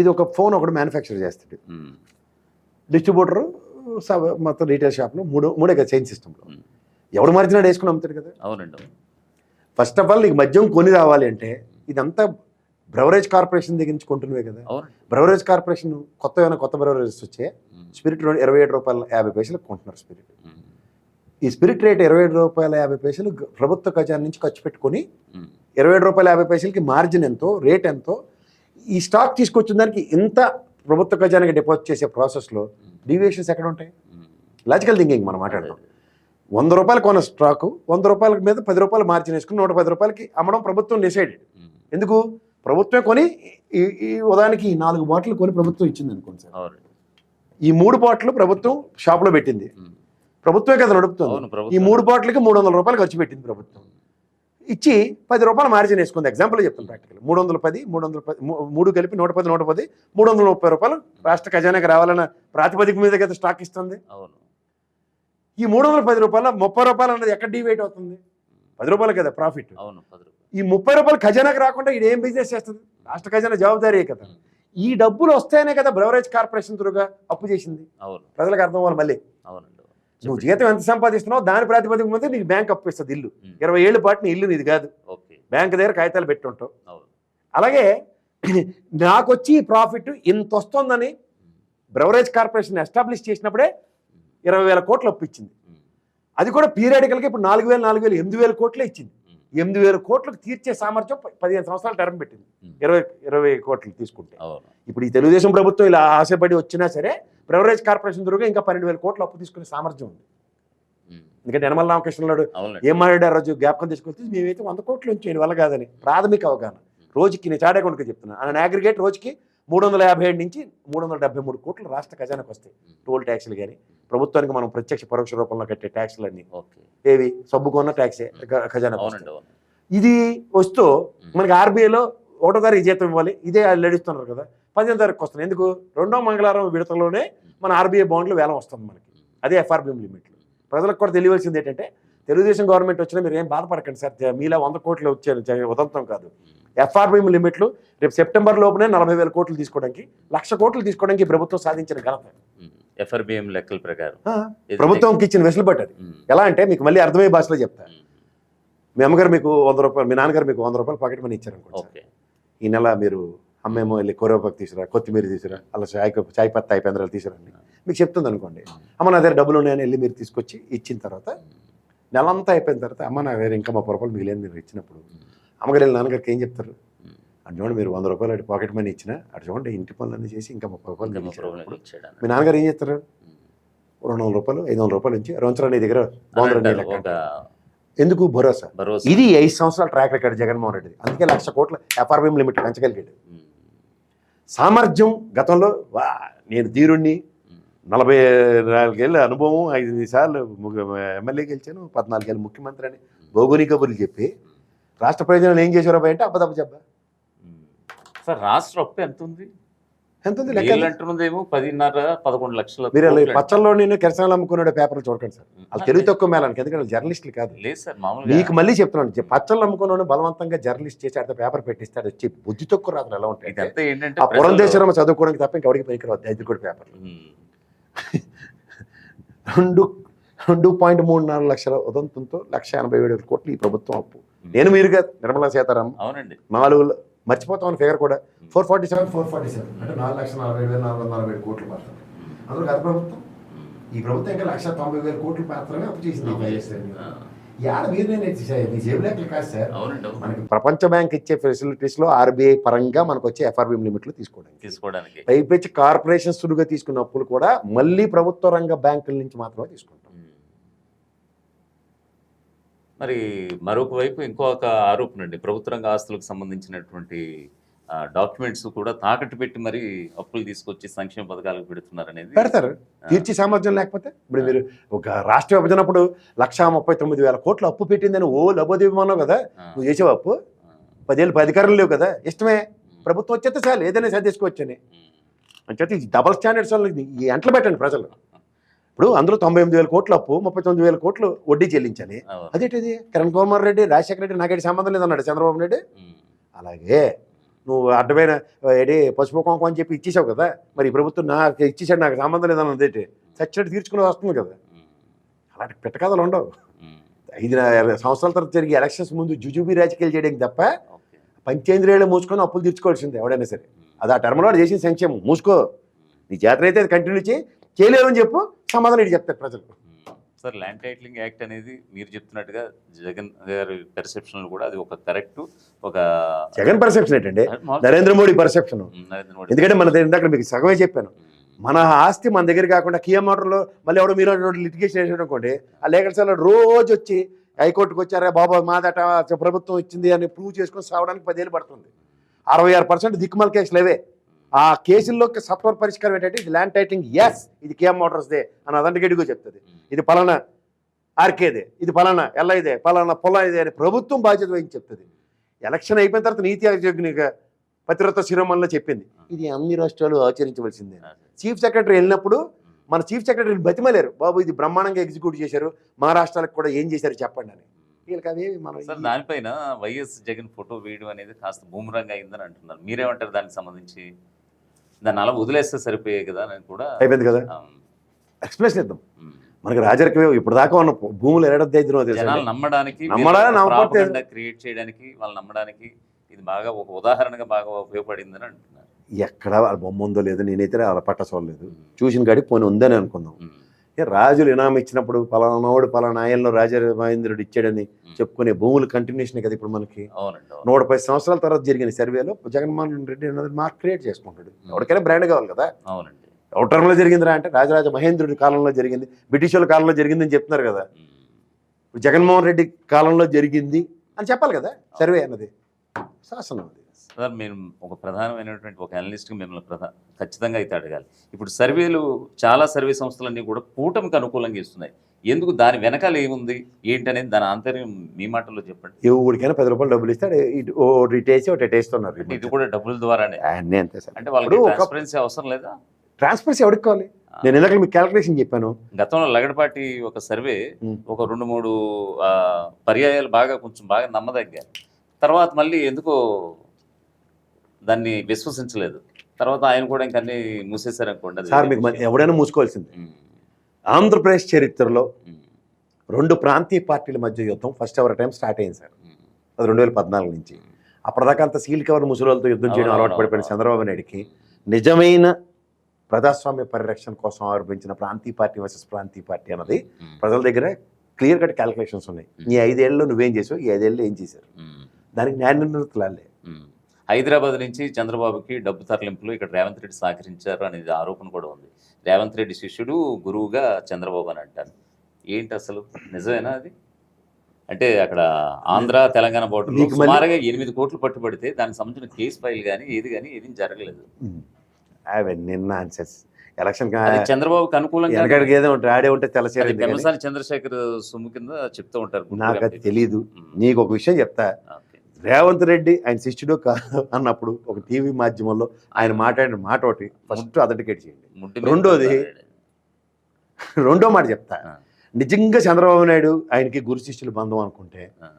ఇది ఒక ఫోన్ ఒకటి మ్యానుఫ్యాక్చర్ చేస్తాడు, డిస్ట్రిబ్యూటర్ మొత్తం రీటైల్ షాప్లో మూడే కదా చైన్ సిస్టంలో, ఎవడు మార్జినాడు వేసుకుని అమ్ముతాడు కదా. అవునండి. ఫస్ట్ ఆఫ్ ఆల్ నీకు మద్యం కొని రావాలి అంటే ఇదంతా బ్రవరేజ్ కార్పొరేషన్ దగ్గర నుంచి కొంటున్నవే కదా. బ్రవరేజ్ కార్పొరేషన్ కొత్త బ్రవరేజెస్ వచ్చే స్పిరిట్ 27 రూపాయల 50 పైసలకు కొంటున్నారు స్పిరిట్. ఈ స్పిరిట్ రేట్ 27 రూపాయల 50 పైసలు ప్రభుత్వ ఖజానా నుంచి ఖర్చు పెట్టుకొని 27 రూపాయల 50 పైసలకి మార్జిన్ ఎంతో, రేట్ ఎంతో, ఈ స్టాక్ తీసుకొచ్చిన దానికి ఇంత ప్రభుత్వ ఖజానాకి డిపాజిట్ చేసే ప్రాసెస్లో డీవియేషన్స్ ఎక్కడ ఉంటాయి? లాజికల్ థింకింగ్ మనం మాట్లాడతాం. 100 రూపాయలు కొన్న స్టాకు 100 రూపాయల మీద 10 రూపాయలు మార్జిన్ వేసుకుని 110 రూపాయలకి అమ్మడం ప్రభుత్వం డిసైడెడ్. ఎందుకు? ప్రభుత్వమే కొని ఈ ఉదాహరణకి 4 బాటిల్ కొని ప్రభుత్వం ఇచ్చింది అనుకోండి సార్. ఈ 3 బాటిల్ ప్రభుత్వం షాప్లో పెట్టింది, ప్రభుత్వమే కదా నడుపుతుంది. ఈ 3 బాటిల్కి 300 రూపాయలు ఖర్చు పెట్టింది ప్రభుత్వం. ఇచ్చి 10 రూపాయలు మార్జిన్ వేసుకుంది. ఎగ్జాంపుల్ చెప్తాను ప్రాక్టికల్. 310 కలిపి 110 330 రూపాయలు రాష్ట్ర ఖజానాకి రావాలన్న ప్రాతిపదిక మీద కదా స్టాక్ ఇస్తుంది. ఈ 310 రూపాయల 30 రూపాయలు అన్నది ఎక్కడ డివైడ్ అవుతుంది? 10 రూపాయలు కదా ప్రాఫిట్. ఈ 30 రూపాయలు ఖజానాకి రాకుండా ఇది ఏం బిజినెస్ చేస్తుంది? రాష్ట్ర ఖజానా జవాబుదారీ కదా. ఈ డబ్బులు వస్తేనే కదా బ్రవరేజ్ కార్పొరేషన్ త్రూగా అప్పు చేసింది. ప్రజలకు అర్థం అవ్వాలి. మళ్ళీ నువ్వు జీతం ఎంత సంపాదిస్తున్నావు దాని ప్రాతిపదిక మీద నీకు బ్యాంక్ అప్పు ఇస్తుంది. ఇల్లు 20 ఏళ్ళ పాటు నీ ఇల్లు నీది కాదు, బ్యాంక్ దగ్గర కాగితాలు పెట్టి ఉంటావు. అలాగే నాకు వచ్చి ప్రాఫిట్ ఇంత వస్తుందని బ్రవరేజ్ కార్పొరేషన్ ఎస్టాబ్లిష్ చేసినప్పుడే 20,000 కోట్లు అప్పు ఇచ్చింది. అది కూడా పీరియాడికల్గా ఇప్పుడు 4,000 8,000 కోట్లే ఇచ్చింది. 8,000 కోట్లకు తీర్చే సామర్థ్యం 15 సంవత్సరాల టర్మ్ పెట్టింది. 20 కోట్లు తీసుకుంటే ఇప్పుడు ఈ తెలుగుదేశం ప్రభుత్వం ఇలా ఆశపడి వచ్చినా సరే బ్రవరేజ్ కార్పొరేషన్ ద్వారా ఇంకా 12,000 కోట్లు అప్పు తీసుకునే సామర్థ్యం ఉంది. ఎందుకంటే యనమల రామకృష్ణుడు ఏం మాట్లాడే ఆ రోజు జ్ఞాపకం తీసుకొస్తే మేమైతే 100 కోట్లు ఉంచేయండి వల్ల కాదని ప్రాథమిక అవగాహన. రోజుకి నేను చాడేకొండకి చెప్తున్నాను, ఆయన అగ్రిగేట్ రోజుకి 357 నుంచి 373 కోట్లు రాష్ట్ర ఖజానాకు వస్తాయి. టోల్ ట్యాక్స్లు కానీ ప్రభుత్వానికి మనం ప్రత్యక్ష పరోక్ష రూపంలో కట్టే ట్యాక్స్లు అన్నీ ఏవి సబ్బుకున్న ట్యాక్సే ఖజానాకు. ఇది వస్తూ మనకి ఆర్బీఐలో 1వ తారీఖు జీతం ఇవ్వాలి, ఇదే లడిస్తున్నారు కదా. 15వ తారీఖు వస్తుంది. ఎందుకు? 2వ మంగళవారం విడతలోనే మన ఆర్బీఐ బాండ్లు వేలం వస్తుంది మనకి. అదే ఎఫ్ఆర్బిఎం లిమిట్లు. ప్రజలకు కూడా తెలియవలసింది ఏంటంటే తెలుగుదేశం గవర్నమెంట్ వచ్చినా మీరు ఏం బాధపడకండి సార్, మీలా 100 కోట్లు వచ్చారు ఉదంతం కాదు. ఎఫ్ఆర్బిఎం లిమిట్లు రేపు సెప్టెంబర్ లోపునే 40,000 కోట్లు తీసుకోవడానికి 1,00,000 కోట్లు తీసుకోవడానికి ప్రభుత్వం సాధించిన ఘనత. FRBM లెక్కల ప్రకారం ప్రభుత్వంకి ఇచ్చిన వెసులుబాటు అది. ఎలా అంటే మీకు మళ్ళీ అర్థమయ్యే భాషలో చెప్తా. మీ అమ్మగారు మీకు 100 రూపాయలు, మీ నాన్నగారు మీకు 100 రూపాయలు పాకెట్ మనీ ఇచ్చారనుకోండి. ఓకే, ఈ నెల మీరు అమ్మేమో వెళ్ళి కరివేపాకు తీసుకురా, కొత్తిమీర తీసుకురా, అలా చాయ్ పత్తా అయిపోయింది తీసుకురండి మీకు చెప్తుంది అనుకోండి. అమ్మ నా దగ్గర డబ్బులు ఉన్నాయని వెళ్ళి మీరు తీసుకొచ్చి ఇచ్చిన తర్వాత నెలంతా అయిపోయిన తర్వాత అమ్మ నా దగ్గర ఇంకా 30 రూపాయలు మిగిలిన మీరు ఇచ్చినప్పుడు అమ్మగారు వెళ్ళి నాన్నగారికి ఏం చెప్తారు? అటు చూడండి, మీరు 100 రూపాయలు అటు పాకెట్ మనీ ఇచ్చినా అటు చూడండి ఇంటి పనులన్నీ చేసి ఇంకా 30 రూపాయలు ఇచ్చినప్పుడు మీ నాన్నగారు ఏం చేస్తారు? 200 రూపాయలు 500 రూపాయలు ఇచ్చి రోజురా నీ దగ్గర బాగుంది. ఎందుకు? భరోసా. ఇది 5 సంవత్సరాల ట్రాక్ రికార్డ్ జగన్మోహన్ రెడ్డి. అందుకే 1,00,000 కోట్ల FRBM లిమిట్ పెంచగలిగాడు. సామర్థ్యం గతంలో నేను ధీరుణ్ణి, 44 ఏళ్ళ అనుభవం, 5 సార్లు ఎమ్మెల్యే గెలిచాను, 14 ఏళ్ళు ముఖ్యమంత్రి అని భౌగోళిక కబుర్లు చెప్పి రాష్ట్ర ప్రయోజనాలు ఏం చేశారో అంటే అబ్బదబ్బ చెప్పా. సార్ రాష్ట్ర అప్పు ఎంత ఉంది? ఎంత ఉంది? అంటున్నదేమో 10.5-11 లక్షలు. మీరు పచ్చల్లో నేను కిరసనాలు అమ్ముకునే పేపర్లు చూడకండి సార్, వాళ్ళు తెలుగు తక్కువ మేళానికి, ఎందుకంటే జర్నలిస్టులు కాదు. లేదు సార్, మామూలుగా మీకు మళ్ళీ చెప్తున్నాను, పచ్చళ్ళు అమ్ముకున్న బలవంతంగా జర్నలిస్ట్ చేసి అక్కడ పేపర్ పెట్టిస్తాడు, వచ్చి బుద్ధి తక్కువ రాత్రులు ఎలా ఉంటాయి. ఏంటంటే ఆ పురంధేశ్వరం చదువుకోవడానికి తప్ప ఇంకెవరికి పనికిరావద్దు 5 కోటి పేపర్లు. 2.34 లక్షల ఉదంతంతో 1,87,000 కోట్లు ఈ ప్రభుత్వం అప్పు. నేను మీరుగా నిర్మలా సీతారామన్ అవునండి 4 మర్చిపోతామని ఫిగర్ కూడా 447 అంటే 4,40,447 కోట్లు మాత్రమే. అందులో గత ప్రభుత్వం, ఈ ప్రభుత్వం ఇంకా 1,90,000 కోట్లు మాత్రమే అప్పు చేసింది. యాడ మీరు నేను మీ జేబు లెక్కలు కాదు సార్. మనకి ప్రపంచ బ్యాంక్ ఇచ్చే ఫెసిలిటీస్ లో RBI పరంగా మనకు వచ్చే FRBM లిమిట్లు తీసుకోవడానికి పైపెచ్చి కార్పొరేషన్ సులువుగా తీసుకున్న అప్పులు కూడా మళ్ళీ ప్రభుత్వ రంగ బ్యాంకుల నుంచి మాత్రమే తీసుకుంటాం. మరి మరొక వైపు ఇంకొక ఆరోపణ అండి, ప్రభుత్వ రంగ ఆస్తులకు సంబంధించినటువంటి డాక్యుమెంట్స్ కూడా తాకట్టు పెట్టి మరి అప్పులు తీసుకొచ్చి సంక్షేమ పథకాలకు పెడుతున్నారనేది. పెడతారు, తీర్చి సామర్థ్యం లేకపోతే. ఇప్పుడు మీరు ఒక రాష్ట్ర విభజనప్పుడు 1,39,000 కోట్లు అప్పు పెట్టిందని లబోదీపమన్నావు కదా, నువ్వు చేసావు అప్పు? 10 ఏళ్ళు అధికారులు లేవు కదా, ఇష్టమే ప్రభుత్వం వచ్చేస్తే చాలు ఏదైనా సాధించుకోవచ్చని. అంచేత ఈ డబల్ స్టాండర్డ్స్ వాళ్ళకి ఈ ఎంటలు పెట్టండి ప్రజలు. ఇప్పుడు అందులో 98,000 కోట్లు అప్పు, 39,000 కోట్లు వడ్డీ చెల్లించని. అదేంటిది? కిరణ్ కుమార్ రెడ్డి, రాజశేఖర రెడ్డి నాకేటి సంబంధం లేదన్నాడు చంద్రబాబు నాయుడు. అలాగే నువ్వు అడ్డమైన పసుపు కుంకుమ అని చెప్పి ఇచ్చేసావు కదా, మరి ఈ ప్రభుత్వం నాకు ఇచ్చేసాడు నాకు సంబంధం లేదన్నది ఏంటి? చచ్చినట్టు తీర్చుకుని వస్తుంది కదా. అలాంటి పెట్టకథలు ఉండవు. 5 సంవత్సరాల తర్వాత జరిగే ఎలక్షన్స్ ముందు జుజుబీ రాజకీయాలు చేయడానికి తప్ప పంచేంద్రియాలు మూసుకొని అప్పులు తీర్చుకోవాల్సిందే ఎవడైనా సరే. అది ఆ టర్మ్లో చేసిన సంక్షేమం. మూసుకో, నీ జాతర అయితే అది కంటిన్యూ చేయలేవు అని చెప్పు, సమాధానం ఇటు చెప్తారు ప్రజలు. సార్ ల్యాండ్ టైటిలింగ్ యాక్ట్ అనేది మీరు చెప్తున్నట్టుగా జగన్ గారి పెర్సెప్షన్ కూడా అది ఒక కరెక్ట్, ఒక జగన్ పర్సెప్షన్ ఏంటంటే నరేంద్ర మోడీ పర్సెప్షన్. ఎందుకంటే మన ఇందాక మీకు సగమే చెప్పాను, మన ఆస్తి మన దగ్గర కాకుండా కియా మోటార్లో మళ్ళీ ఎవడో మీరు లిటిగేషన్ వేసాడు అనుకోండి, ఆ లీగల్ సెల్ రోజు వచ్చి హైకోర్టుకు వచ్చారా బాబా మాదట ప్రభుత్వం ఇచ్చింది అని ప్రూవ్ చేసుకొని సావడానికి 10 ఏళ్ళు పడుతుంది. 66% దిక్కుమల కేసులు అవే. ఆ కేసుల్లో సత్వర పరిష్కారం ఏంటంటే ఇది ల్యాండ్ టైటిలింగ్, ఎస్ ఇది కియా మోటార్స్దే అని అదంటే గడిగా చెప్తుంది. ఇది పలానా ఆర్కేదే, ఇది పలానా ఎల్ఐదే, పలానా పొలాయిదే అని ప్రభుత్వం బాధ్యత వహించి చెప్తుంది. ఎలక్షన్ అయిపోయిన తర్వాత నీతి ఆయోగ్ పతివ్రత శిరోమణిలో చెప్పింది ఇది అన్ని రాష్ట్రాలు ఆచరించవలసిందే. చీఫ్ సెక్రటరీ వెళ్ళినప్పుడు మన చీఫ్ సెక్రటరీని బతిమలేరు, బాబు ఇది బ్రహ్మాండంగా ఎగ్జిక్యూట్ చేశారు, మా రాష్ట్రాలకు కూడా ఏం చేశారు చెప్పండి అని. వీళ్ళకి అవేవి మనం దానిపైన వైఎస్ జగన్ ఫోటో వేయడం అనేది కాస్త బూమరంగా అయిందని అంటున్నారు. మీరేమంటారు దానికి సంబంధించి? దాన్ని అలా వదిలేస్తే సరిపోయాయి కదా అని కూడా అయిపోయింది కదా. ఎక్స్ప్లెనేషన్ ఇద్దాం. మనకి రాజరికం ఇప్పుడు దాకా ఉన్న భూములు ఎడద్దైతున్నో జనాలు నమ్మడానికి క్రియేట్ చేయడానికి, వాళ్ళు నమ్మడానికి ఇది బాగా ఒక ఉదాహరణగా బాగా ఉపయోగపడిందని అంటున్నారు. ఎక్కడ వాళ్ళ బొమ్మ ఉందో లేదో నేనైతే అలా పట్ట చూడలేదు, చూసిన కాడికి పోనీ ఉందని అనుకుందాం. రాజులు ఇనామం ఇచ్చినప్పుడు పలానాడు పలానా ఆయనలో రాజా మహేంద్రుడు ఇచ్చాడని చెప్పుకునే భూములు కంటిన్యూషన్ కదా ఇప్పుడు మనకి. 110 సంవత్సరాల తర్వాత జరిగిన సర్వేలో జగన్మోహన్ రెడ్డి అన్నది మార్క్ క్రియేట్ చేసుకుంటాడు. ఎవరికైనా బ్రాండ్ కావాలి కదా. అవునండి, టర్మ్లో జరిగిందిరా అంటే రాజరాజ మహేంద్రుడి కాలంలో జరిగింది, బ్రిటిష్ వాళ్ళ కాలంలో జరిగిందని చెప్తున్నారు కదా. జగన్మోహన్ రెడ్డి కాలంలో జరిగింది అని చెప్పాలి కదా సర్వే అన్నది, శాసనం అది. సార్ మేము ఒక ప్రధానమైనటువంటి ఒక అనలిస్ట్గా మిమ్మల్ని ఖచ్చితంగా అయితే అడగాలి. ఇప్పుడు సర్వేలు చాలా సర్వే సంస్థలన్నీ కూడా కూటమికి అనుకూలంగా ఇస్తున్నాయి. ఎందుకు? దాని వెనకాల ఏముంది ఏంటనేది దాని ఆంతర్యం మీ మాటల్లో చెప్పండి. ఎవరికైనా 10 రూపాయలు డబ్బులు ఇస్తే ఒకటి ఇటేసి ఒకటి ఇటేస్తున్నారు. ఇది కూడా డబ్బుల ద్వారానే అంతే సార్. అంటే వాళ్ళకి ట్రాన్స్పరెన్సీ అవసరం లేదా? ట్రాన్స్పరెన్సీ ఎవరికి కావాలి? నేను ఇందాక మీకు క్యాలిక్యులేషన్ చెప్పాను. గతంలో లగడపాటి ఒక సర్వే ఒక 2-3 పర్యాయాలు కొంచెం బాగా నమ్మదగ్గారు. తర్వాత మళ్ళీ ఎందుకో దాన్ని విశ్వసించలేదు. తర్వాత ఆయన కూడా ఇంక అన్ని మూసేశారు అనుకోండి. అది సార్ వేరే మీకు విషయం. ఎవడైనా మూసుకోవాల్సిందే. ఉమ్, ఆంధ్రప్రదేశ్ చరిత్రలో ఉమ్, 2 ప్రాంతీయ పార్టీల మధ్య యుద్ధం ఫస్ట్ ఎవర్ టైం స్టార్ట్ అయింది సార్. ఉమ్, అది 2014 నుంచి. అప్పటిదాకా అంత సీల్ కవర్ ముసలోళ్ళతో యుద్ధం చేయడం అలవాటు పడిపోయిన చంద్రబాబు నాయుడికి నిజమైన ప్రజాస్వామ్య పరిరక్షణ కోసం ఆరోపించిన ప్రాంతీయ పార్టీ వర్సెస్ ప్రాంతీయ పార్టీ అన్నది ఉమ్, ప్రజల దగ్గర క్లియర్ కట్ క్యాలిక్యులేషన్స్ ఉన్నాయి. ఈ 5 ఏళ్ళలో నువ్వేం చేసావు, ఈ 5 ఏళ్ళలో ఏం చేశారు, ఉమ్, దానికి న్యాయ నిర్ణేతలే. ఉమ్. హైదరాబాద్ నుంచి చంద్రబాబుకి డబ్బు తరలింపులు ఇక్కడ రేవంత్ రెడ్డి సహకరించారు అనేది ఆరోపణ కూడా ఉంది. రేవంత్ రెడ్డి శిష్యుడు గురువుగా చంద్రబాబు అని అంటారు. ఏంటి అసలు నిజమేనా అది? అంటే అక్కడ ఆంధ్ర తెలంగాణ బోర్డర్ మీకు మళ్ళీ- సుమారుగా 8 కోట్లు పట్టుబడితే దానికి సంబంధించిన కేసు ఫైల్ కానీ ఏది జరగలేదు. అవన్నీ ఆన్సర్స్. ఎలక్షన్ అది చంద్రబాబుకి అనుకూలంగా వెనకడికి ఏదో ఉంటాయి, ఆడే ఉంటే తెలసేది. పెమ్మసాని చంద్రశేఖర్ సొమ్ము కింద చెప్తూ ఉంటారు. నాకు అది తెలీదు. నీకు ఒక విషయం చెప్తా. ఓకే. రేవంత్ రెడ్డి ఆయన శిష్యుడు కాదు అన్నప్పుడు ఒక టీవీ మాధ్యమంలో ఆయన మాట్లాడిన మాట ఒకటి ఫస్ట్ అథెంటికేట్ చేయండి. ముడ్డి మీద రెండోది కొడతాడు. రెండో మాట చెప్తా. ఆ, నిజంగా చంద్రబాబు నాయుడు ఆయనకి గురు శిష్యుల బంధం అనుకుంటే ఆ,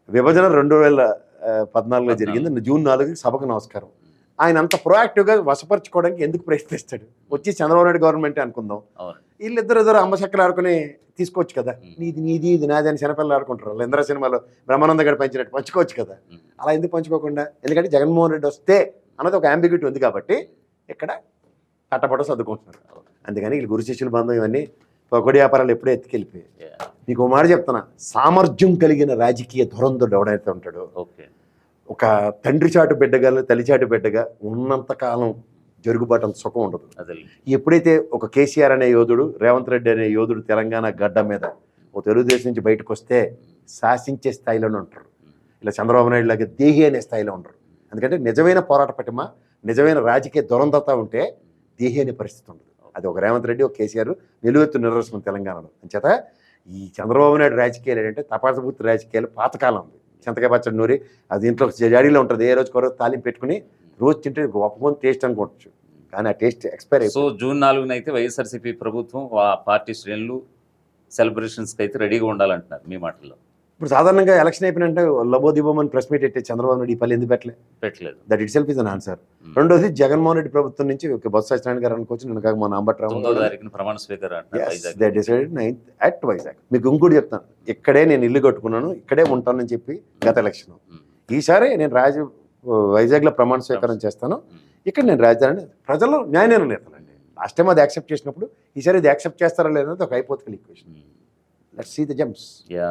విభజన 2014లో జరిగింది. జూన్ 4 సభకు నమస్కారం. ఆయన అంత ప్రొయాక్టివ్గా వశపరచుకోవడానికి ఎందుకు ప్రయత్నిస్తాడు? వచ్చి చంద్రబాబు నాయుడు గవర్నమెంటే అనుకుందాం, అవును. వీళ్ళిద్దరు అమ్మశక్కలు ఆడుకుని తీసుకోవచ్చు కదా. నీది ఇది నాది అని చిన్నపిల్లలు ఆడుకుంటారు. ఇంద్ర సినిమాలో బ్రహ్మానంద గడి పంచినట్టు పంచుకోవచ్చు కదా. ఉమ్, అలా ఎందుకు పంచుకోకుండా? ఎందుకంటే జగన్మోహన్ రెడ్డి వస్తే అన్నది ఒక అంబిగ్యూటీ ఉంది కాబట్టి ఇక్కడ కట్టపడ సర్దుకుంటున్నారు. అందుకని వీళ్ళు గురు శిష్యుల బంధం ఇవన్నీ పొగడి వ్యాపారాలు ఎప్పుడూ ఎత్తుకెళ్ళిపోయాయి. యా, మీకు ఓ మాట చెప్తున్నా, సామర్థ్యం కలిగిన రాజకీయ ధురంధుడు ఎవడైతే ఉంటాడో, ఓకే. ఒక తండ్రి చాటు బిడ్డగా తల్లి చాటు బిడ్డగా ఉన్నంతకాలం జరుగుబాటు అంత సుఖం ఉండదు. అదే. ఎప్పుడైతే ఒక కేసీఆర్ అనే యోధుడు, రేవంత్ రెడ్డి అనే యోధుడు తెలంగాణ గడ్డ మీద ఓ తెలుగుదేశం నుంచి బయటకు వస్తే శాసించే స్థాయిలోనే ఉంటారు. ఇలా చంద్రబాబు నాయుడు లాగా దేహి అనే స్థాయిలో ఉండరు. ఎందుకంటే నిజమైన పోరాట పటిమ, నిజమైన రాజకీయ దురంధత ఉంటే దేహి అనే పరిస్థితి ఉండదు. అది ఒక రేవంత్ రెడ్డి, ఒక కేసీఆర్ నిలువెత్తు నిదర్శనం తెలంగాణలో. అంచేత ఈ చంద్రబాబు నాయుడు రాజకీయాలు ఏంటంటే తపాసపూర్తి రాజకీయాలు పాతకాలం ఉంది. చింతకాయ పచ్చడి నూరి అది ఇంట్లో జాడీలో ఉంటుంది. ఏ రోజు కొరకు తాలింపు పెట్టుకుని రోజు తింటే ఒప్పుకొని టేస్ట్ అనుకోవచ్చు, కానీ ఆ టేస్ట్ ఎక్స్పైర్ సో జూన్ 4న అయితే వైఎస్ఆర్సీపీ ప్రభుత్వం ఆ పార్టీ శ్రేణులు సెలబ్రేషన్స్కి అయితే రెడీగా ఉండాలంటున్నారు మీ మాటల్లో. ఇప్పుడు సాధారణంగా ఎలక్షన్ అయిపోయినంటే లబోదిబోమని ప్రెస్ మీట్ పెట్టే చంద్రబాబు నాయుడు ఈ పని ఎందుకు పెట్టలేదు. That it self is an answer. రెండోది జగన్మోహన్ రెడ్డి ప్రభుత్వం నుంచి బొత్స సత్యనారాయణ గారు అనుకోవచ్చు, నేను కాక మన 9వ తారీఖున ప్రమాణ స్వీకారం అంటున్నారు Vizag. They decided 9th at Vizag. మీకు ఇంకోటి చెప్తాను, ఇక్కడే నేను ఇల్లు కట్టుకున్నాను, ఇక్కడే ఉంటానని చెప్పి గత ఎలక్షన్. ఈసారి నేను వైజాగ్లో ప్రమాణ స్వీకారం చేస్తాను, ఇక్కడ నేను రాజధాని. ప్రజలు న్యాయ నిర్ణేతలండి. లాస్ట్ టైం అది యాక్సెప్ట్ చేసినప్పుడు ఈసారి ఇది యాక్సెప్ట్ చేస్తారా లేదనేది ఒక hypothetical equation. Let's see the jumps. Yeah.